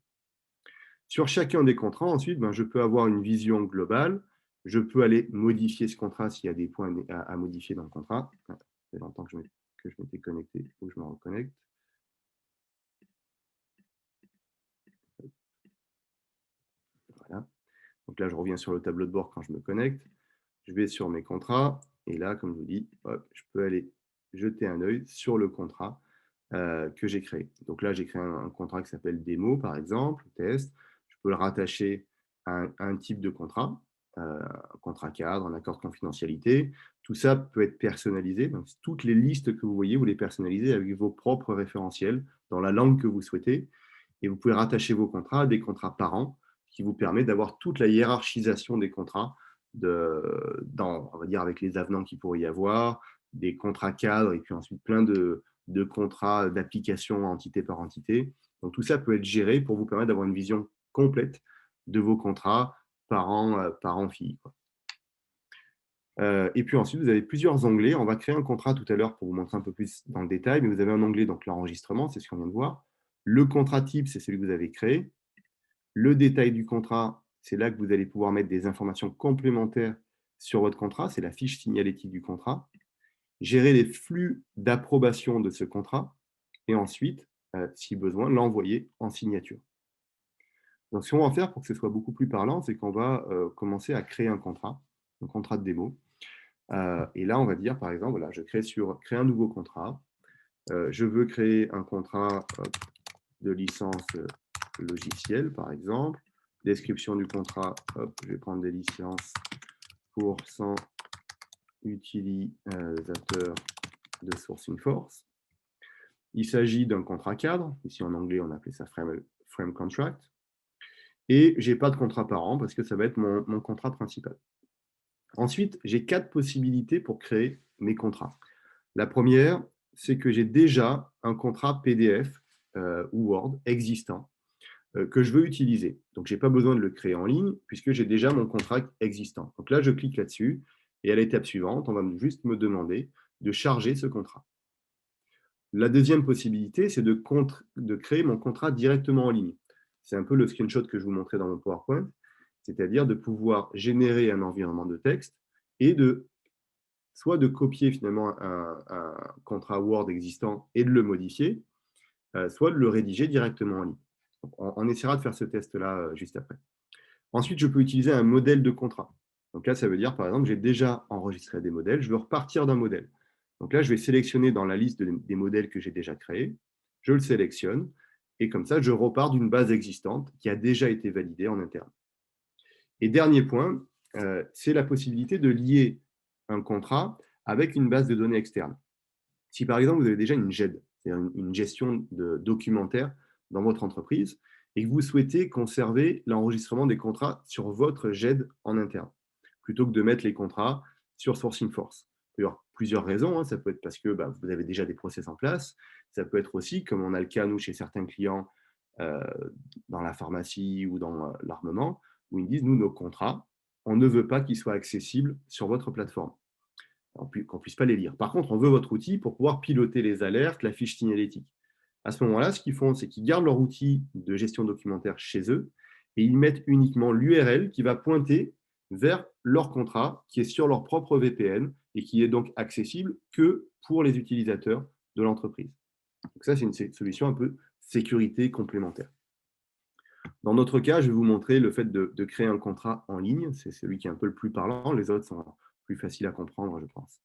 Sur chacun des contrats, ensuite, je peux avoir une vision globale. Je peux aller modifier ce contrat s'il y a des points à modifier dans le contrat. Ça fait longtemps que je m'étais connecté, il faut que je me reconnecte. là, je reviens sur le tableau de bord quand je me connecte. Je vais sur mes contrats. Et là, comme je vous dis, hop, je peux aller jeter un œil sur le contrat que j'ai créé. Donc là, j'ai créé un contrat qui s'appelle démo, par exemple, test. Je peux le rattacher à un type de contrat, un contrat cadre, un accord de confidentialité. Tout ça peut être personnalisé. Donc, toutes les listes que vous voyez, vous les personnalisez avec vos propres référentiels dans la langue que vous souhaitez. Et vous pouvez rattacher vos contrats à des contrats parents, ce qui vous permet d'avoir toute la hiérarchisation des contrats, on va dire avec les avenants qu'il pourrait y avoir, des contrats cadres et puis ensuite plein de contrats d'application entité par entité. Donc tout ça peut être géré pour vous permettre d'avoir une vision complète de vos contrats parents-filles. Et puis ensuite, vous avez plusieurs onglets. On va créer un contrat tout à l'heure pour vous montrer un peu plus dans le détail, mais vous avez un onglet, donc l'enregistrement, c'est ce qu'on vient de voir. Le contrat type, c'est celui que vous avez créé. Le détail du contrat, c'est là que vous allez pouvoir mettre des informations complémentaires sur votre contrat. C'est la fiche signalétique du contrat. Gérer les flux d'approbation de ce contrat et ensuite, si besoin, l'envoyer en signature. Donc, ce qu'on va faire pour que ce soit beaucoup plus parlant, c'est qu'on va commencer à créer un contrat de démo. Et là, on va dire, par exemple, voilà, je crée un nouveau contrat. Je veux créer un contrat de licence logicielle, par exemple. Description du contrat, hop, je vais prendre des licences pour 100 utilisateurs de Sourcing Force. Il s'agit d'un contrat cadre. Ici, en anglais, on appelait ça frame contract. Et je n'ai pas de contrat par an parce que ça va être mon contrat principal. Ensuite, j'ai 4 possibilités pour créer mes contrats. La première, c'est que j'ai déjà un contrat PDF ou Word existant que je veux utiliser. Donc, je n'ai pas besoin de le créer en ligne puisque j'ai déjà mon contrat existant. Donc là, je clique là-dessus et à l'étape suivante, on va juste me demander de charger ce contrat. La deuxième possibilité, c'est de créer mon contrat directement en ligne. C'est un peu le screenshot que je vous montrais dans mon PowerPoint, c'est-à-dire de pouvoir générer un environnement de texte et soit de copier finalement un contrat Word existant et de le modifier, soit de le rédiger directement en ligne. On essaiera de faire ce test-là juste après. Ensuite, je peux utiliser un modèle de contrat. Donc là, ça veut dire, par exemple, j'ai déjà enregistré des modèles, je veux repartir d'un modèle. Donc là, je vais sélectionner dans la liste des modèles que j'ai déjà créés, je le sélectionne, et comme ça, je repars d'une base existante qui a déjà été validée en interne. Et dernier point, c'est la possibilité de lier un contrat avec une base de données externe. Si par exemple, vous avez déjà une GED, c'est-à-dire une gestion de documentaire dans votre entreprise, et que vous souhaitez conserver l'enregistrement des contrats sur votre GED en interne, plutôt que de mettre les contrats sur Sourcing Force. Il peut y avoir plusieurs raisons. Hein. Ça peut être parce que vous avez déjà des process en place. Ça peut être aussi, comme on a le cas, nous, chez certains clients, dans la pharmacie ou dans l'armement, où ils disent, nous, nos contrats, on ne veut pas qu'ils soient accessibles sur votre plateforme, qu'on ne puisse pas les lire. Par contre, on veut votre outil pour pouvoir piloter les alertes, la fiche signalétique. À ce moment-là, ce qu'ils font, c'est qu'ils gardent leur outil de gestion documentaire chez eux et ils mettent uniquement l'URL qui va pointer vers leur contrat qui est sur leur propre VPN et qui est donc accessible que pour les utilisateurs de l'entreprise. Donc ça, c'est une solution un peu sécurité complémentaire. Dans notre cas, je vais vous montrer le fait de créer un contrat en ligne. C'est celui qui est un peu le plus parlant. Les autres sont plus faciles à comprendre, je pense.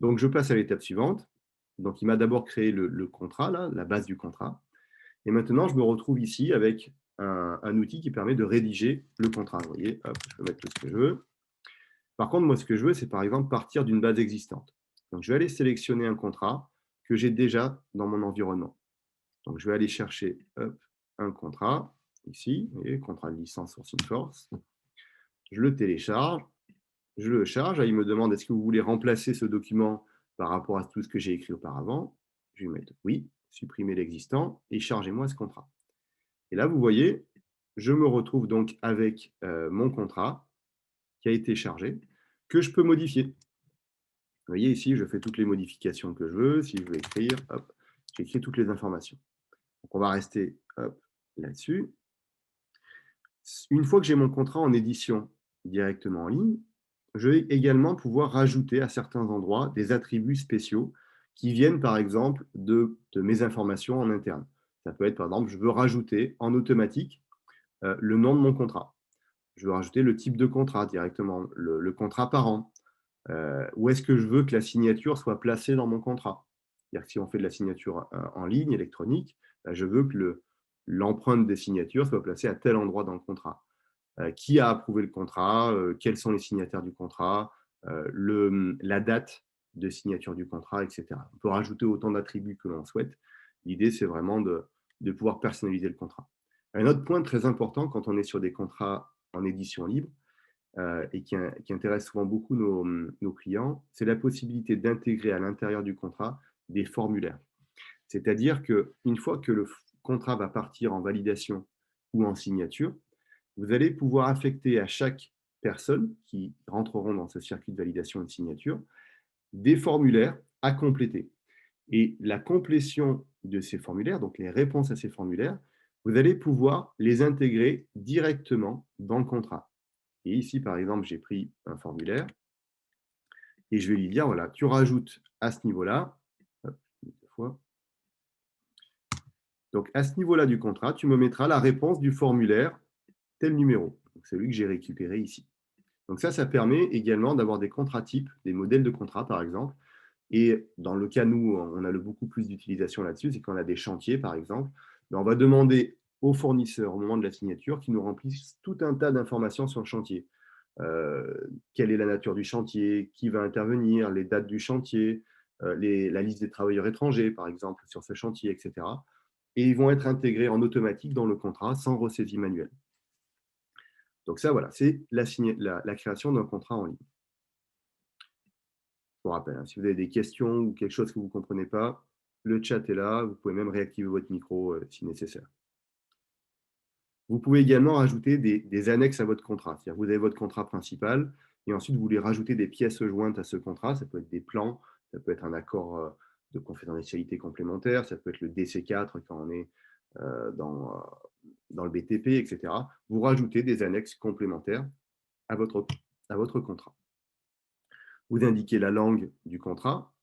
Donc, je passe à l'étape suivante. Donc, il m'a d'abord créé le contrat, là, la base du contrat. Et maintenant, je me retrouve ici avec un outil qui permet de rédiger le contrat. Vous voyez, hop, je peux mettre tout ce que je veux. Par contre, moi, ce que je veux, c'est par exemple partir d'une base existante. Donc, je vais aller sélectionner un contrat que j'ai déjà dans mon environnement. Donc, je vais aller chercher un contrat, ici, vous voyez, contrat de licence Sourcing Force. Je le télécharge, je le charge. Il me demande est-ce que vous voulez remplacer ce document par rapport à tout ce que j'ai écrit auparavant. Je vais mettre oui, supprimer l'existant et chargez-moi ce contrat. Et là, vous voyez, je me retrouve donc avec mon contrat qui a été chargé, que je peux modifier. Vous voyez ici, je fais toutes les modifications que je veux. Si je veux écrire, hop, j'écris toutes les informations. Donc, on va rester là-dessus. Une fois que j'ai mon contrat en édition directement en ligne, je vais également pouvoir rajouter à certains endroits des attributs spéciaux qui viennent par exemple de mes informations en interne. Ça peut être par exemple, je veux rajouter en automatique le nom de mon contrat. Je veux rajouter le type de contrat directement, le contrat par an. Où est-ce que je veux que la signature soit placée dans mon contrat? C'est-à-dire que si on fait de la signature en ligne, électronique, je veux que l'empreinte des signatures soit placée à tel endroit dans le contrat. Qui a approuvé le contrat? Quels sont les signataires du contrat? La date de signature du contrat, etc. On peut rajouter autant d'attributs que l'on souhaite. L'idée, c'est vraiment de pouvoir personnaliser le contrat. Un autre point très important quand on est sur des contrats en édition libre, et qui intéresse souvent beaucoup nos clients, c'est la possibilité d'intégrer à l'intérieur du contrat des formulaires. C'est-à-dire qu'une fois que le contrat va partir en validation ou en signature, vous allez pouvoir affecter à chaque personne qui rentreront dans ce circuit de validation et de signature des formulaires à compléter. Et la complétion de ces formulaires, donc les réponses à ces formulaires, vous allez pouvoir les intégrer directement dans le contrat. Et ici, par exemple, j'ai pris un formulaire et je vais lui dire, voilà, tu rajoutes à ce niveau-là, donc à ce niveau-là du contrat, tu me mettras la réponse du formulaire tel numéro, donc celui que j'ai récupéré ici. Donc ça permet également d'avoir des contrats types, des modèles de contrats par exemple. Et dans le cas, nous, on a beaucoup plus d'utilisation là-dessus, c'est quand on a des chantiers par exemple, mais on va demander aux fournisseurs au moment de la signature qu'ils nous remplissent tout un tas d'informations sur le chantier. Quelle est la nature du chantier, qui va intervenir, les dates du chantier, la liste des travailleurs étrangers par exemple sur ce chantier, etc. Et ils vont être intégrés en automatique dans le contrat sans ressaisie manuelle. Donc ça, voilà, c'est la création d'un contrat en ligne. Je vous rappelle, hein, si vous avez des questions ou quelque chose que vous ne comprenez pas, le chat est là, vous pouvez même réactiver votre micro si nécessaire. Vous pouvez également rajouter des annexes à votre contrat. C'est-à-dire que vous avez votre contrat principal et ensuite vous voulez rajouter des pièces jointes à ce contrat. Ça peut être des plans, ça peut être un accord de confidentialité complémentaire, ça peut être le DC4 quand on est dans le BTP, etc. Vous rajoutez des annexes complémentaires à votre contrat. Vous indiquez la langue du contrat.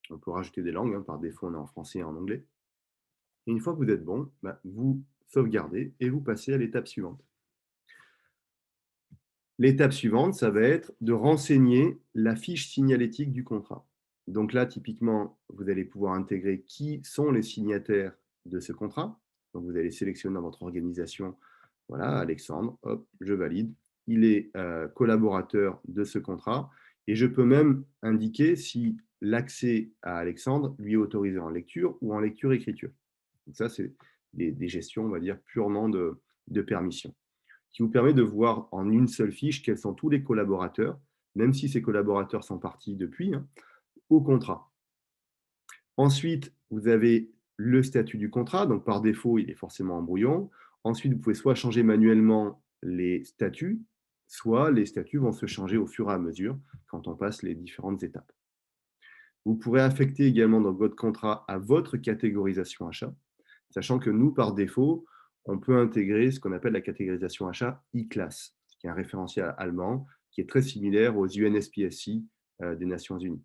On peut rajouter des langues, hein. Par défaut, on est en français et en anglais. Et une fois que vous êtes bon, vous sauvegardez et vous passez à l'étape suivante. L'étape suivante, ça va être de renseigner la fiche signalétique du contrat. Donc là, typiquement, vous allez pouvoir intégrer qui sont les signataires de ce contrat. Donc vous allez sélectionner dans votre organisation, voilà, Alexandre, hop, je valide. Il est collaborateur de ce contrat et je peux même indiquer si l'accès à Alexandre lui est autorisé en lecture ou en lecture-écriture. Donc ça, c'est des gestions, on va dire, purement de permission, qui vous permet de voir en une seule fiche quels sont tous les collaborateurs, même si ces collaborateurs sont partis depuis, hein, au contrat. Ensuite, vous avez le statut du contrat. Donc, par défaut, il est forcément en brouillon. Ensuite, vous pouvez soit changer manuellement les statuts, soit les statuts vont se changer au fur et à mesure quand on passe les différentes étapes. Vous pourrez affecter également dans votre contrat à votre catégorisation achat, sachant que nous, par défaut, on peut intégrer ce qu'on appelle la catégorisation achat E-Class, qui est un référentiel allemand qui est très similaire aux UNSPSI des Nations Unies.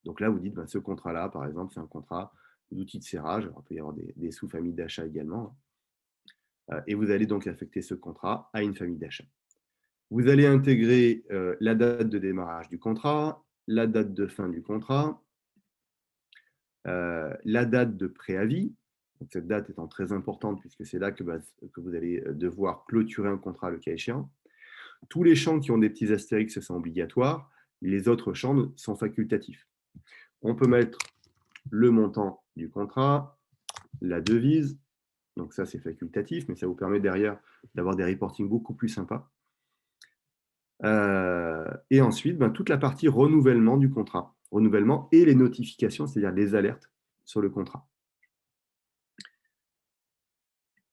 Donc là, vous dites, ce contrat-là, par exemple, c'est un contrat d'outils de serrage. Alors, il peut y avoir des sous-familles d'achat également. Et vous allez donc affecter ce contrat à une famille d'achat. Vous allez intégrer la date de démarrage du contrat, la date de fin du contrat, la date de préavis. Donc, cette date étant très importante puisque c'est là que vous allez devoir clôturer un contrat le cas échéant. Tous les champs qui ont des petits astérix sont obligatoires. Les autres champs sont facultatifs. On peut mettre le montant du contrat, la devise. Donc ça, c'est facultatif, mais ça vous permet derrière d'avoir des reportings beaucoup plus sympas. Et ensuite, toute la partie renouvellement du contrat. Renouvellement et les notifications, c'est-à-dire les alertes sur le contrat.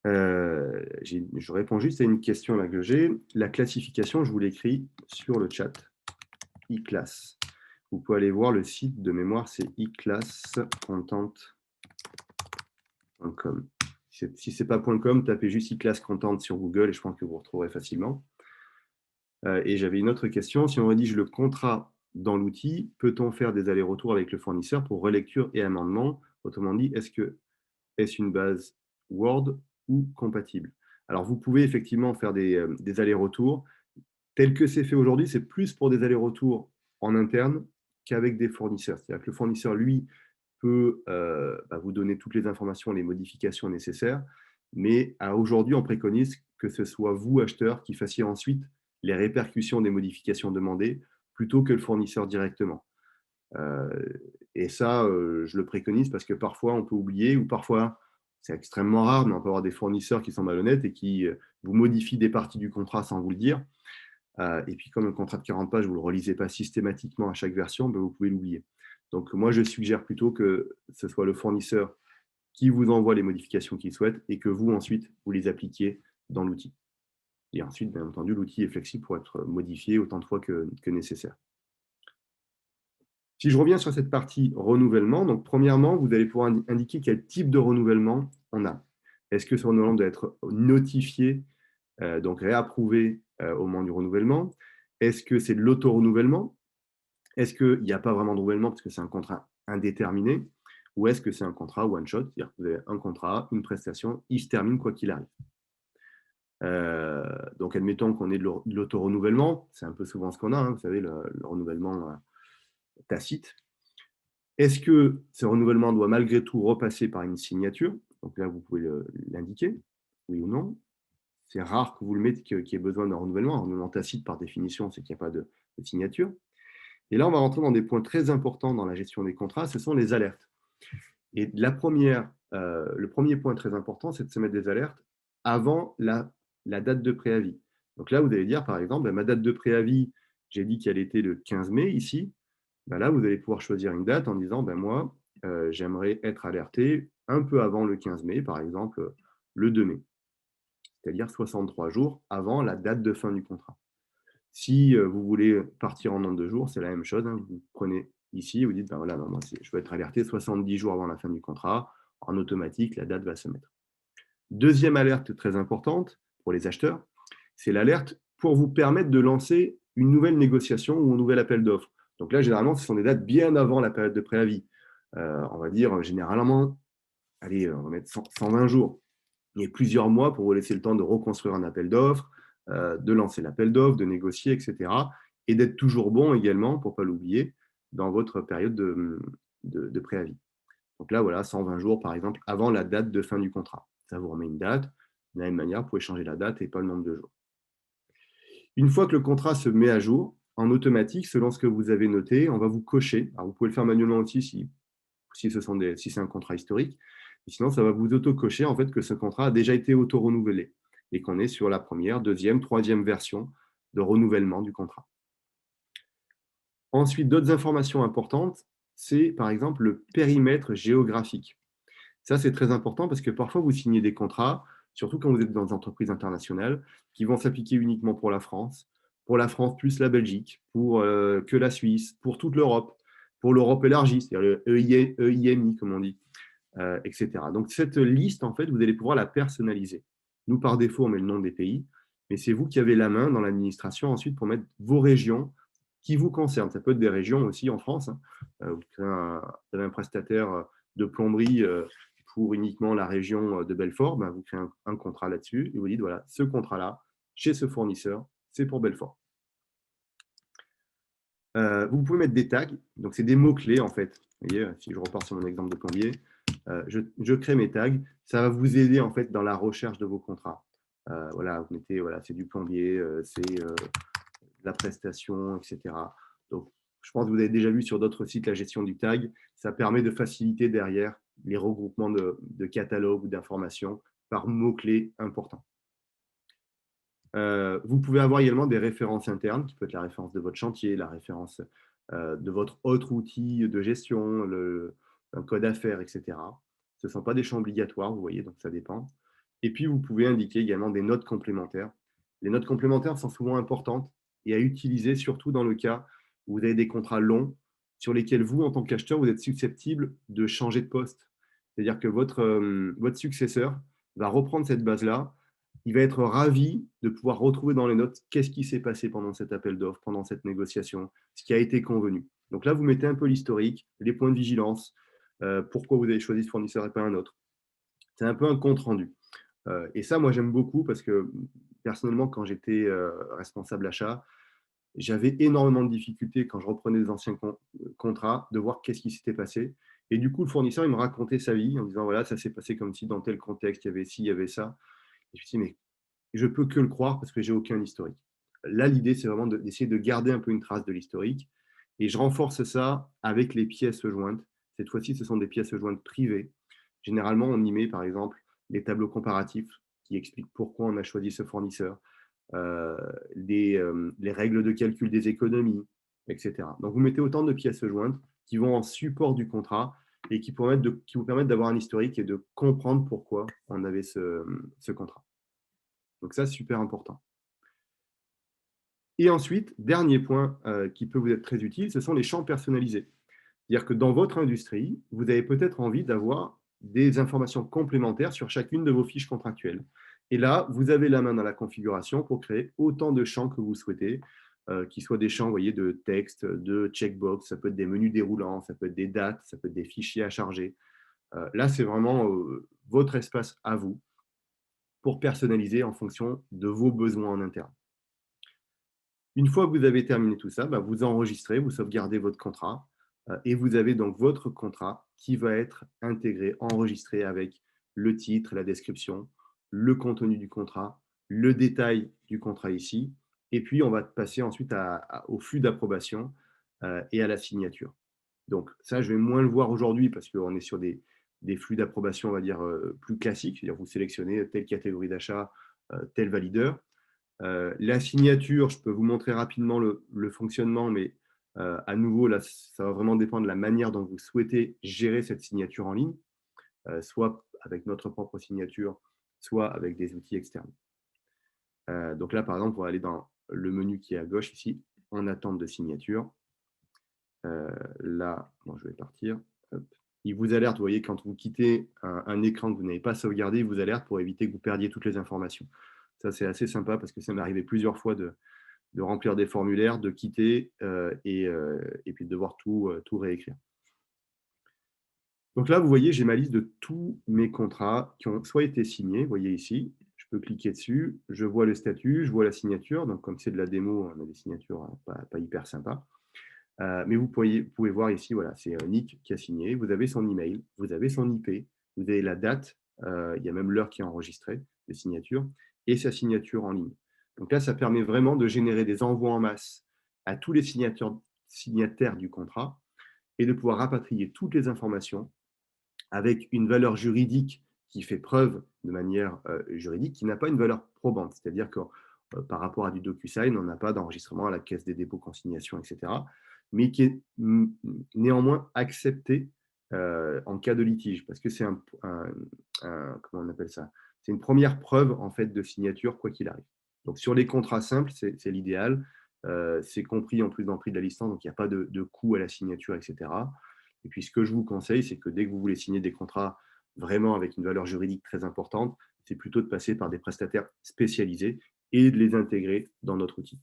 Je réponds juste à une question là que j'ai. La classification, je vous l'écris sur le chat. E-Class. Vous pouvez aller voir le site de mémoire, c'est eclasscontent.com. Si ce n'est pas .com, tapez juste e-class-content sur Google et je pense que vous retrouverez facilement. Et j'avais une autre question. Si on rédige le contrat dans l'outil, peut-on faire des allers-retours avec le fournisseur pour relecture et amendement? Autrement dit, est-ce une base Word ou compatible? Alors, vous pouvez effectivement faire des allers-retours. Tel que c'est fait aujourd'hui, c'est plus pour des allers-retours en interne qu'avec des fournisseurs. C'est-à-dire que le fournisseur, lui, peut vous donner toutes les informations, les modifications nécessaires, mais aujourd'hui, on préconise que ce soit vous, acheteur, qui fassiez ensuite les répercussions des modifications demandées, plutôt que le fournisseur directement. Euh, et ça, je le préconise parce que parfois, on peut oublier, ou parfois, c'est extrêmement rare, mais on peut avoir des fournisseurs qui sont malhonnêtes et qui vous modifient des parties du contrat sans vous le dire. Et puis, comme un contrat de 40 pages, vous ne le relisez pas systématiquement à chaque version, ben, vous pouvez l'oublier. Donc, moi, je suggère plutôt que ce soit le fournisseur qui vous envoie les modifications qu'il souhaite et que vous, ensuite, vous les appliquiez dans l'outil. Et ensuite, bien entendu, l'outil est flexible pour être modifié autant de fois que nécessaire. Si je reviens sur cette partie renouvellement, donc premièrement, vous allez pouvoir indiquer quel type de renouvellement on a. Est-ce que ce renouvellement doit être notifié, donc réapprouvé au moment du renouvellement? Est-ce que c'est de l'auto-renouvellement? Est-ce qu'il n'y a pas vraiment de renouvellement parce que c'est un contrat indéterminé? Ou est-ce que c'est un contrat one-shot, c'est-à-dire que vous avez un contrat, une prestation, il se termine quoi qu'il arrive. Donc, admettons qu'on ait de l'auto-renouvellement, c'est un peu souvent ce qu'on a, hein, vous savez, le renouvellement tacite. Est-ce que ce renouvellement doit malgré tout repasser par une signature? Donc là, vous pouvez l'indiquer, oui ou non. C'est rare que vous le mettez qu'il y ait besoin d'un renouvellement. Un renouvellement tacite, par définition, c'est qu'il n'y a pas de signature. Et là, on va rentrer dans des points très importants dans la gestion des contrats, ce sont les alertes. Et le premier point très important, c'est de se mettre des alertes avant la date de préavis. Donc là, vous allez dire, par exemple, ma date de préavis, j'ai dit qu'elle était le 15 mai ici. Là, vous allez pouvoir choisir une date en disant, moi, j'aimerais être alerté un peu avant le 15 mai, par exemple le 2 mai, c'est-à-dire 63 jours avant la date de fin du contrat. Si vous voulez partir en nombre de jours, c'est la même chose. Hein. Vous prenez ici, vous dites, voilà, non, moi, je veux être alerté 70 jours avant la fin du contrat. En automatique, la date va se mettre. Deuxième alerte très importante pour les acheteurs, c'est l'alerte pour vous permettre de lancer une nouvelle négociation ou un nouvel appel d'offres. Donc là, généralement, ce sont des dates bien avant la période de préavis. On va dire généralement, allez, on va mettre 120 jours. Il y a plusieurs mois pour vous laisser le temps de reconstruire un appel d'offres, de lancer l'appel d'offres, de négocier, etc. Et d'être toujours bon également, pour ne pas l'oublier, dans votre période de préavis. Donc là, voilà, 120 jours, par exemple, avant la date de fin du contrat. Ça vous remet une date. De la même manière, vous pouvez changer la date et pas le nombre de jours. Une fois que le contrat se met à jour, en automatique, selon ce que vous avez noté, on va vous cocher. Alors, vous pouvez le faire manuellement aussi si c'est un contrat historique. Et sinon, ça va vous auto-cocher en fait, que ce contrat a déjà été auto-renouvelé et qu'on est sur la première, deuxième, troisième version de renouvellement du contrat. Ensuite, d'autres informations importantes, c'est par exemple le périmètre géographique. Ça, c'est très important parce que parfois, vous signez des contrats, surtout quand vous êtes dans des entreprises internationales, qui vont s'appliquer uniquement pour la France plus la Belgique, pour que la Suisse, pour toute l'Europe, pour l'Europe élargie, c'est-à-dire le EIMI, comme on dit, etc. Donc, cette liste, en fait, vous allez pouvoir la personnaliser. Nous, par défaut, on met le nom des pays, mais c'est vous qui avez la main dans l'administration ensuite pour mettre vos régions qui vous concernent. Ça peut être des régions aussi en France. Hein. Vous avez un prestataire de plomberie pour uniquement la région de Belfort, vous créez un contrat là-dessus et vous dites, voilà, ce contrat-là, chez ce fournisseur, c'est pour Belfort. Vous pouvez mettre des tags, donc c'est des mots-clés en fait. Vous voyez, si je repars sur mon exemple de plombier, je crée mes tags, ça va vous aider en fait dans la recherche de vos contrats. Voilà, vous mettez, voilà, c'est du plombier, c'est la prestation, etc. Donc, je pense que vous avez déjà vu sur d'autres sites la gestion du tag. Ça permet de faciliter derrière les regroupements de catalogues ou d'informations par mots-clés importants. Vous pouvez avoir également des références internes, qui peut être la référence de votre chantier, la référence de votre autre outil de gestion, un code affaires, etc. Ce ne sont pas des champs obligatoires, vous voyez, donc ça dépend. Et puis, vous pouvez indiquer également des notes complémentaires. Les notes complémentaires sont souvent importantes et à utiliser surtout dans le cas où vous avez des contrats longs sur lesquels vous, en tant qu'acheteur, vous êtes susceptible de changer de poste. C'est-à-dire que votre successeur va reprendre cette base-là, il va être ravi de pouvoir retrouver dans les notes qu'est-ce qui s'est passé pendant cet appel d'offres, pendant cette négociation, ce qui a été convenu. Donc là, vous mettez un peu l'historique, les points de vigilance, pourquoi vous avez choisi ce fournisseur et pas un autre. C'est un peu un compte rendu. Et ça, moi, j'aime beaucoup parce que personnellement, quand j'étais responsable achat, j'avais énormément de difficultés quand je reprenais des anciens contrats, de voir qu'est-ce qui s'était passé. Et du coup, le fournisseur, il me racontait sa vie en disant, voilà, ça s'est passé comme si dans tel contexte, il y avait ci, il y avait ça. Et je me suis dit, mais je peux que le croire parce que j'ai aucun historique. Là, l'idée, c'est vraiment d'essayer de garder un peu une trace de l'historique. Et je renforce ça avec les pièces jointes. Cette fois-ci, ce sont des pièces jointes privées. Généralement, on y met, par exemple, les tableaux comparatifs qui expliquent pourquoi on a choisi ce fournisseur, euh, les règles de calcul des économies, etc. Donc, vous mettez autant de pièces jointes qui vont en support du contrat et qui vous permettent d'avoir un historique et de comprendre pourquoi on avait ce contrat. Donc ça, c'est super important. Et ensuite, dernier point qui peut vous être très utile, ce sont les champs personnalisés. C'est-à-dire que dans votre industrie, vous avez peut-être envie d'avoir des informations complémentaires sur chacune de vos fiches contractuelles. Et là, vous avez la main dans la configuration pour créer autant de champs que vous souhaitez, qui soient des champs, vous voyez, de texte, de checkbox, ça peut être des menus déroulants, ça peut être des dates, ça peut être des fichiers à charger. Là, c'est vraiment votre espace à vous pour personnaliser en fonction de vos besoins en interne. Une fois que vous avez terminé tout ça, vous enregistrez, vous sauvegardez votre contrat et vous avez donc votre contrat qui va être intégré, enregistré avec le titre, la description, le contenu du contrat, le détail du contrat ici. Et puis, on va passer ensuite au flux d'approbation et à la signature. Donc, ça, je vais moins le voir aujourd'hui parce qu'on est sur des flux d'approbation, on va dire, plus classiques. C'est-à-dire, vous sélectionnez telle catégorie d'achat, tel valideur. La signature, je peux vous montrer rapidement le fonctionnement, mais à nouveau, là, ça va vraiment dépendre de la manière dont vous souhaitez gérer cette signature en ligne, soit avec notre propre signature, soit avec des outils externes. Donc là, par exemple, on va aller dans le menu qui est à gauche ici, en attente de signature. Là, bon, je vais partir. Hop. Il vous alerte, vous voyez, quand vous quittez un écran que vous n'avez pas sauvegardé, il vous alerte pour éviter que vous perdiez toutes les informations. Ça, c'est assez sympa parce que ça m'est arrivé plusieurs fois de remplir des formulaires, de quitter et puis de devoir tout réécrire. Donc là, vous voyez, j'ai ma liste de tous mes contrats qui ont soit été signés, vous voyez ici, je peux cliquer dessus, je vois le statut, je vois la signature, donc comme c'est de la démo, on a des signatures pas hyper sympas. Mais vous pouvez voir ici, voilà, c'est Nick qui a signé, vous avez son email, vous avez son IP, vous avez la date, il y a même l'heure qui est enregistrée de signature, et sa signature en ligne. Donc là, ça permet vraiment de générer des envois en masse à tous les signataires du contrat et de pouvoir rapatrier toutes les informations avec une valeur juridique qui fait preuve de manière juridique, qui n'a pas une valeur probante. C'est-à-dire que par rapport à du DocuSign, on n'a pas d'enregistrement à la Caisse des dépôts, consignations, etc., mais qui est néanmoins accepté en cas de litige, parce que c'est comment on appelle ça? C'est une première preuve en fait de signature, quoi qu'il arrive. Donc sur les contrats simples, c'est l'idéal. C'est compris en plus dans le prix de la licence, donc il n'y a pas de coût à la signature, etc. Et puis, ce que je vous conseille, c'est que dès que vous voulez signer des contrats vraiment avec une valeur juridique très importante, c'est plutôt de passer par des prestataires spécialisés et de les intégrer dans notre outil.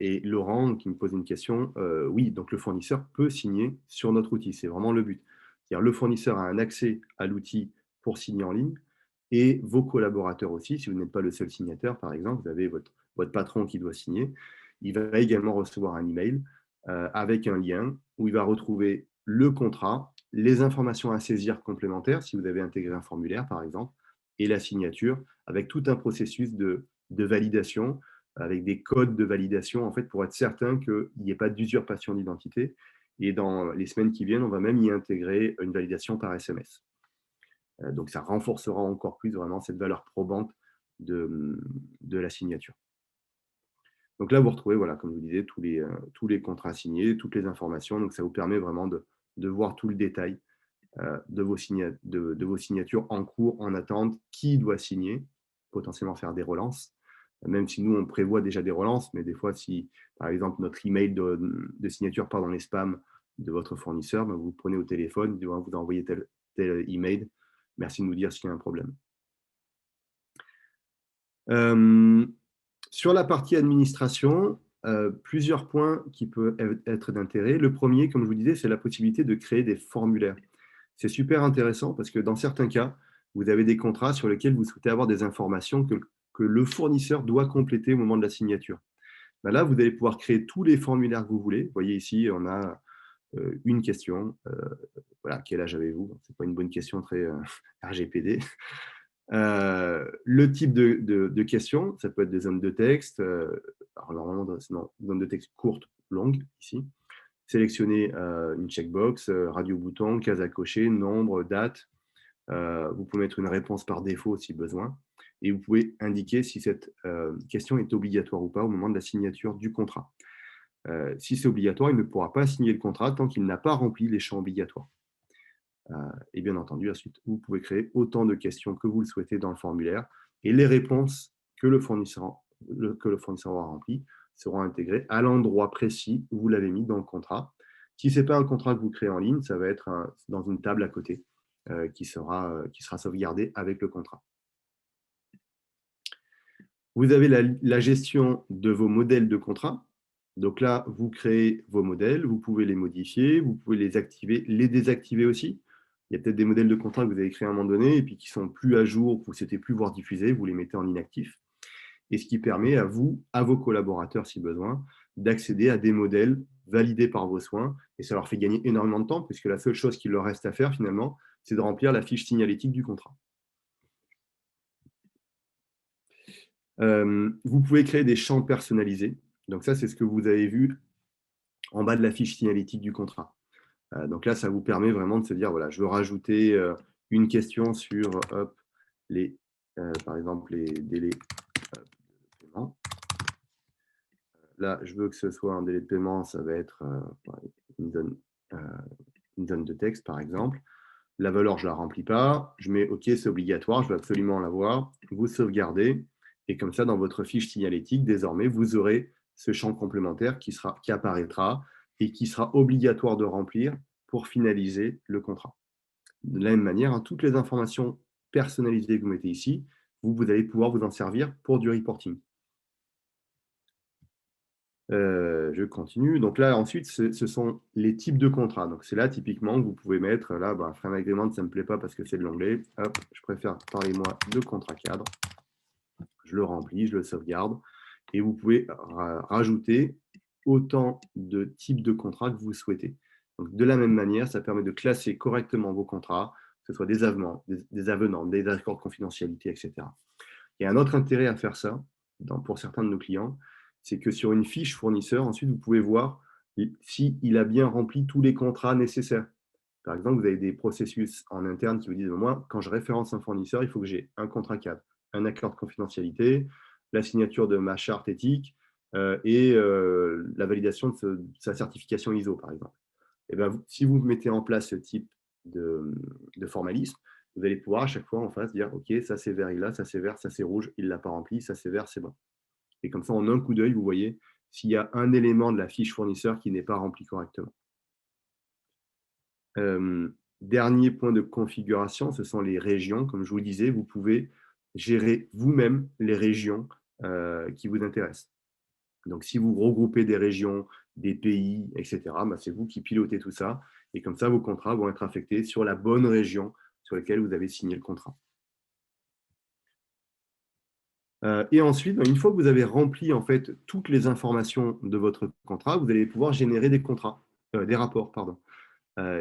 Et Laurent qui me pose une question, oui, donc le fournisseur peut signer sur notre outil, c'est vraiment le but. C'est-à-dire le fournisseur a un accès à l'outil pour signer en ligne et vos collaborateurs aussi, si vous n'êtes pas le seul signateur, par exemple, vous avez votre patron qui doit signer, il va également recevoir un email avec un lien où il va retrouver le contrat, les informations à saisir complémentaires, si vous avez intégré un formulaire, par exemple, et la signature, avec tout un processus de validation, avec des codes de validation, en fait, pour être certain qu'il n'y ait pas d'usurpation d'identité. Et dans les semaines qui viennent, on va même y intégrer une validation par SMS. Donc, ça renforcera encore plus vraiment cette valeur probante de la signature. Donc là, vous retrouvez, voilà, comme je vous disais, tous les contrats signés, toutes les informations. Donc, ça vous permet vraiment de voir tout le détail de vos signatures en cours, en attente, qui doit signer, potentiellement faire des relances, même si nous, on prévoit déjà des relances, mais des fois, si, par exemple, notre email de signature part dans les spams de votre fournisseur, vous prenez au téléphone, vous envoyez tel email, merci de nous dire s'il y a un problème. Sur la partie administration, plusieurs points qui peuvent être d'intérêt. Le premier, comme je vous disais, c'est la possibilité de créer des formulaires. C'est super intéressant parce que dans certains cas, vous avez des contrats sur lesquels vous souhaitez avoir des informations que le fournisseur doit compléter au moment de la signature. Ben là, vous allez pouvoir créer tous les formulaires que vous voulez. Vous voyez ici, on a une question. Voilà, quel âge avez-vous? Ce n'est pas une bonne question très RGPD. Le type de question, ça peut être des zones de texte. Alors normalement, non, zone de texte courte, longue, ici. Sélectionnez une checkbox, radio bouton, case à cocher, nombre, date. Vous pouvez mettre une réponse par défaut si besoin. Et vous pouvez indiquer si cette question est obligatoire ou pas au moment de la signature du contrat. Si c'est obligatoire, il ne pourra pas signer le contrat tant qu'il n'a pas rempli les champs obligatoires. Et bien entendu, ensuite, vous pouvez créer autant de questions que vous le souhaitez dans le formulaire et les réponses que le fournisseur aura remplies seront intégrées à l'endroit précis où vous l'avez mis dans le contrat. Si ce n'est pas un contrat que vous créez en ligne, ça va être dans une table à côté qui sera sauvegardée avec le contrat. Vous avez la gestion de vos modèles de contrat. Donc là, vous créez vos modèles, vous pouvez les modifier, vous pouvez les activer, les désactiver aussi. Il y a peut-être des modèles de contrat que vous avez créés à un moment donné et puis qui sont plus à jour, que vous ne souhaitez plus voir diffuser, vous les mettez en inactif. Et ce qui permet à vous, à vos collaborateurs si besoin, d'accéder à des modèles validés par vos soins. Et ça leur fait gagner énormément de temps puisque la seule chose qu'il leur reste à faire finalement, c'est de remplir la fiche signalétique du contrat. Vous pouvez créer des champs personnalisés. Donc ça, c'est ce que vous avez vu en bas de la fiche signalétique du contrat. Donc là, ça vous permet vraiment de se dire, voilà, je veux rajouter une question sur par exemple les délais de paiement. Là, je veux que ce soit un délai de paiement, ça va être une zone de texte, par exemple. La valeur, je ne la remplis pas. Je mets OK, c'est obligatoire, je veux absolument l'avoir. Vous sauvegardez. Et comme ça, dans votre fiche signalétique, désormais, vous aurez ce champ complémentaire qui apparaîtra et qui sera obligatoire de remplir pour finaliser le contrat. De la même manière, toutes les informations personnalisées que vous mettez ici, vous allez pouvoir vous en servir pour du reporting. Je continue. Donc là, ensuite, ce sont les types de contrats. Donc c'est là, typiquement, que vous pouvez mettre, là, frame agreement, ça ne me plaît pas parce que c'est de l'anglais. Hop, je préfère, parlez-moi de contrat cadre. Je le remplis, je le sauvegarde. Et vous pouvez rajouter autant de types de contrats que vous souhaitez. Donc de la même manière, ça permet de classer correctement vos contrats, que ce soit des avenants, des accords de confidentialité, etc. Il y a un autre intérêt à faire ça, pour certains de nos clients, c'est que sur une fiche fournisseur, ensuite, vous pouvez voir s'il a bien rempli tous les contrats nécessaires. Par exemple, vous avez des processus en interne qui vous disent, moi, quand je référence un fournisseur, il faut que j'ai un contrat cadre, un accord de confidentialité, la signature de ma charte éthique et la validation de sa certification ISO, par exemple. Et bien, si vous mettez en place ce type de formalisme, vous allez pouvoir à chaque fois en face dire, OK, ça c'est vert, ça c'est vert, ça c'est rouge, il ne l'a pas rempli, ça c'est vert, c'est bon. Et comme ça, en un coup d'œil, vous voyez s'il y a un élément de la fiche fournisseur qui n'est pas rempli correctement. Dernier point de configuration, ce sont les régions. Comme je vous le disais, vous pouvez gérer vous-même les régions qui vous intéressent. Donc, si vous regroupez des régions, des pays, etc., c'est vous qui pilotez tout ça. Et comme ça, vos contrats vont être affectés sur la bonne région sur laquelle vous avez signé le contrat. Et ensuite, une fois que vous avez rempli en fait toutes les informations de votre contrat, vous allez pouvoir générer des rapports, pardon.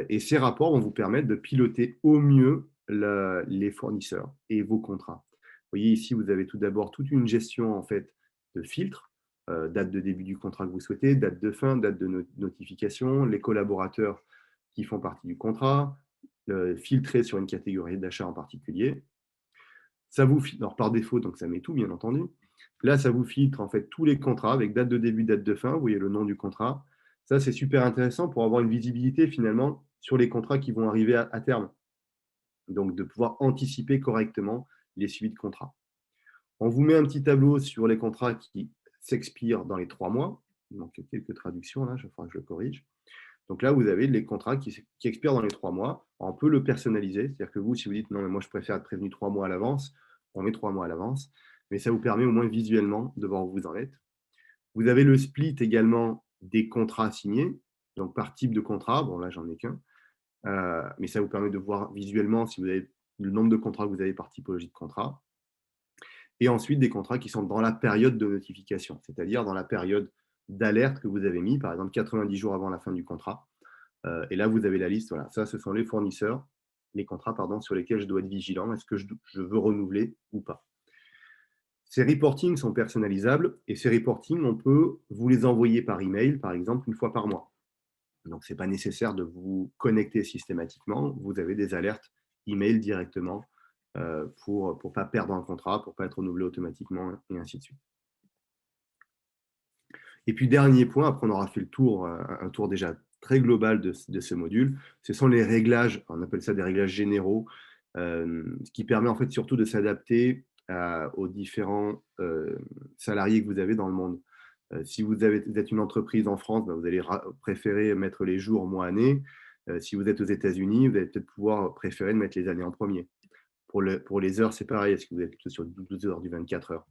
Et ces rapports vont vous permettre de piloter au mieux les fournisseurs et vos contrats. Vous voyez ici, vous avez tout d'abord toute une gestion en fait de filtres, date de début du contrat que vous souhaitez, date de fin, date de notification, les collaborateurs qui font partie du contrat, filtrés sur une catégorie d'achat en particulier. Ça vous filtre, alors par défaut, donc ça met tout, bien entendu. Là, ça vous filtre en fait tous les contrats avec date de début, date de fin. Vous voyez le nom du contrat. Ça, c'est super intéressant pour avoir une visibilité finalement sur les contrats qui vont arriver à terme. Donc, de pouvoir anticiper correctement les suivis de contrats. On vous met un petit tableau sur les contrats qui s'expirent dans les 3 mois. Il manque quelques traductions là, il faudra que je le corrige. Donc là, vous avez les contrats qui expirent dans les 3 mois. On peut le personnaliser. C'est-à-dire que vous, si vous dites non, mais moi, je préfère être prévenu 3 mois à l'avance, on met 3 mois à l'avance. Mais ça vous permet au moins visuellement de voir où vous en êtes. Vous avez le split également des contrats signés, donc par type de contrat. Bon, là, j'en ai qu'un. mais ça vous permet de voir visuellement si vous avez le nombre de contrats que vous avez par typologie de contrat. Et ensuite, des contrats qui sont dans la période de notification, c'est-à-dire dans la période d'alerte que vous avez mis, par exemple 90 jours avant la fin du contrat. Et là, vous avez la liste. Voilà, ça, ce sont les fournisseurs, les contrats, pardon, sur lesquels je dois être vigilant. Est-ce que je veux renouveler ou pas? Ces reportings sont personnalisables et ces reportings, on peut vous les envoyer par email, par exemple, une fois par mois. Donc, ce n'est pas nécessaire de vous connecter systématiquement. Vous avez des alertes email directement pour ne pas perdre un contrat, pour ne pas être renouvelé automatiquement, et ainsi de suite. Et puis, dernier point, après on aura fait le tour, un tour déjà très global de ce module, ce sont les réglages, on appelle ça des réglages généraux, ce qui permet en fait surtout de s'adapter aux différents salariés que vous avez dans le monde. Si vous êtes une entreprise en France, ben, vous allez préférer mettre les jours, mois, année. Si vous êtes aux États-Unis, vous allez peut-être pouvoir préférer de mettre les années en premier. Pour les heures, c'est pareil. Est-ce que vous êtes plutôt sur 12 heures, du 24 heures?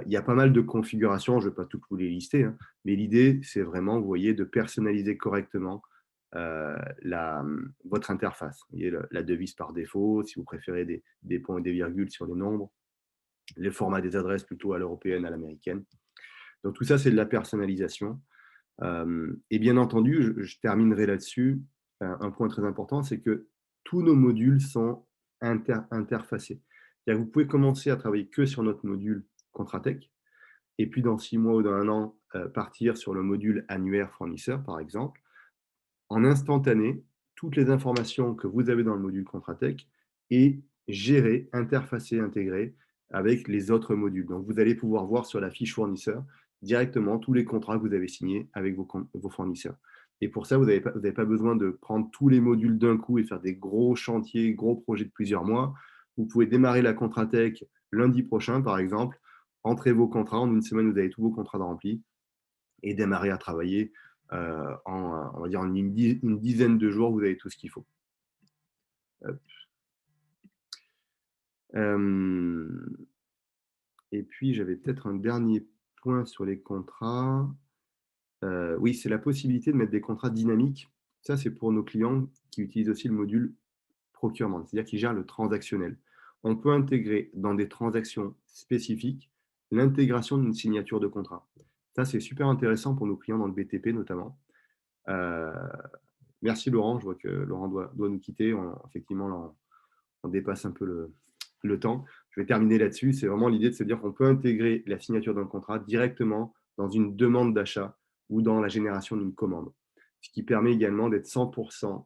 Il y a pas mal de configurations, je ne vais pas toutes vous les lister, hein, mais l'idée, c'est vraiment, vous voyez, de personnaliser correctement votre interface. Vous voyez, la devise par défaut, si vous préférez des points et des virgules sur les nombres, les formats des adresses plutôt à l'européenne, à l'américaine. Donc tout ça, c'est de la personnalisation. Et bien entendu, je terminerai là-dessus. Un point très important, c'est que tous nos modules sont interfacés. C'est-à-dire que vous pouvez commencer à travailler que sur notre module Contratech, et puis dans 6 mois ou dans 1 an, partir sur le module annuaire fournisseur, par exemple. En instantané, toutes les informations que vous avez dans le module Contratech est gérées, interfacées, intégrées avec les autres modules. Donc, vous allez pouvoir voir sur la fiche fournisseur directement tous les contrats que vous avez signés avec vos fournisseurs. Et pour ça, vous n'avez pas besoin de prendre tous les modules d'un coup et faire des gros chantiers, gros projets de plusieurs mois. Vous pouvez démarrer la Contratech lundi prochain, par exemple, entrez vos contrats, en une semaine, vous avez tous vos contrats de remplis et démarrer à travailler on va dire en une dizaine de jours, vous avez tout ce qu'il faut. Et puis, j'avais peut-être un dernier point sur les contrats. Oui, c'est la possibilité de mettre des contrats dynamiques. Ça, c'est pour nos clients qui utilisent aussi le module procurement, c'est-à-dire qui gèrent le transactionnel. On peut intégrer dans des transactions spécifiques l'intégration d'une signature de contrat. Ça, c'est super intéressant pour nos clients dans le BTP notamment. Merci Laurent, je vois que Laurent doit nous quitter. Effectivement, là, on dépasse un peu le temps. Je vais terminer là-dessus. C'est vraiment l'idée de se dire qu'on peut intégrer la signature d'un contrat directement dans une demande d'achat ou dans la génération d'une commande. Ce qui permet également d'être 100%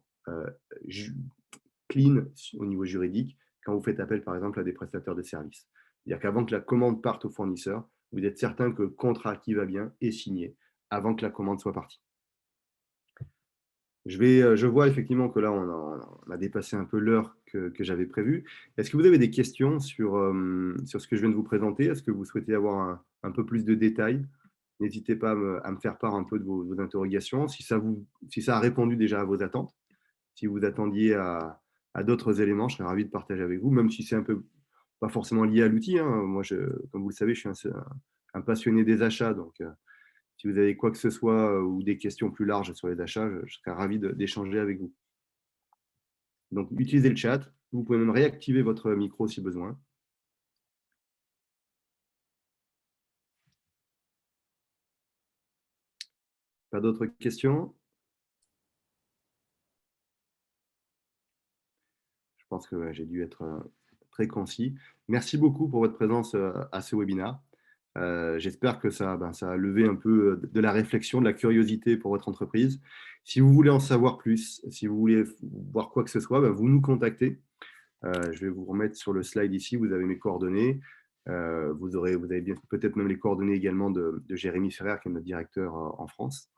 clean au niveau juridique quand vous faites appel, par exemple, à des prestataires de services. C'est-à-dire qu'avant que la commande parte au fournisseur, vous êtes certain que le contrat qui va bien est signé avant que la commande soit partie. Je vois effectivement que là, on a dépassé un peu l'heure que j'avais prévue. Est-ce que vous avez des questions sur ce que je viens de vous présenter? Est-ce que vous souhaitez avoir un peu plus de détails? N'hésitez pas à me faire part un peu de vos interrogations, si ça a répondu déjà à vos attentes. Si vous attendiez à d'autres éléments, je serais ravi de partager avec vous, même si c'est un peu pas forcément lié à l'outil, hein. Moi, comme vous le savez, je suis un passionné des achats, donc si vous avez quoi que ce soit ou des questions plus larges sur les achats, je serais ravi d'échanger avec vous. Donc, utilisez le chat. Vous pouvez même réactiver votre micro si besoin. Pas d'autres questions? Je pense que j'ai dû être très concis. Merci beaucoup pour votre présence à ce webinaire. J'espère que ça a levé un peu de la réflexion, de la curiosité pour votre entreprise. Si vous voulez en savoir plus, si vous voulez voir quoi que ce soit, vous nous contactez. Je vais vous remettre sur le slide ici, vous avez mes coordonnées. Vous avez peut-être même les coordonnées également de Jérémy Ferrer, qui est notre directeur en France.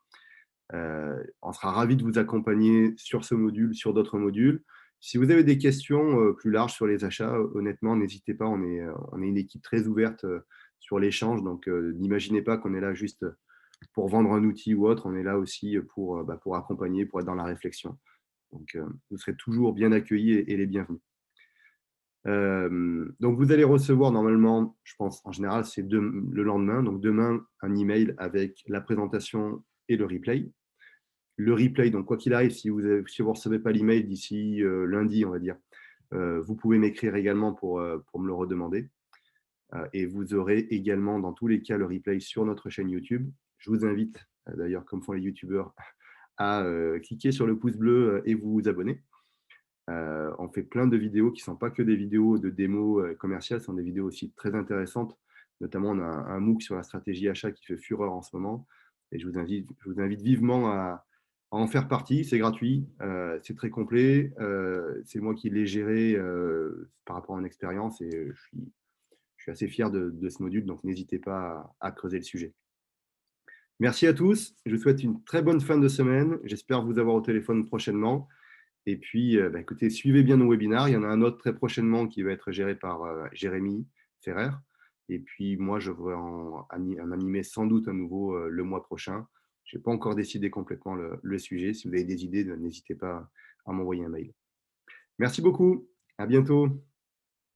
On sera ravis de vous accompagner sur ce module, sur d'autres modules. Si vous avez des questions plus larges sur les achats, honnêtement, n'hésitez pas. On est une équipe très ouverte sur l'échange. Donc, n'imaginez pas qu'on est là juste pour vendre un outil ou autre. On est là aussi pour accompagner, pour être dans la réflexion. Donc, vous serez toujours bien accueillis et les bienvenus. Donc, vous allez recevoir normalement, je pense en général, c'est le lendemain. Donc, demain, un email avec la présentation et le replay. le replay. Donc, quoi qu'il arrive, si vous recevez pas l'email d'ici lundi, on va dire, vous pouvez m'écrire également pour me le redemander. Et vous aurez également, dans tous les cas, le replay sur notre chaîne YouTube. Je vous invite, d'ailleurs, comme font les YouTubeurs, à cliquer sur le pouce bleu et vous abonner. On fait plein de vidéos qui ne sont pas que des vidéos de démo commerciales, ce sont des vidéos aussi très intéressantes. Notamment, on a un MOOC sur la stratégie achat qui fait fureur en ce moment. Et je vous invite vivement à en faire partie. C'est gratuit, c'est très complet. C'est moi qui l'ai géré par rapport à une expérience et je suis assez fier de ce module. Donc, n'hésitez pas à creuser le sujet. Merci à tous. Je vous souhaite une très bonne fin de semaine. J'espère vous avoir au téléphone prochainement. Et puis, écoutez, suivez bien nos webinaires. Il y en a un autre très prochainement qui va être géré par Jérémy Ferrer. Et puis, moi, je vais en animer sans doute un nouveau le mois prochain. Je n'ai pas encore décidé complètement le sujet. Si vous avez des idées, n'hésitez pas à m'envoyer un mail. Merci beaucoup. À bientôt.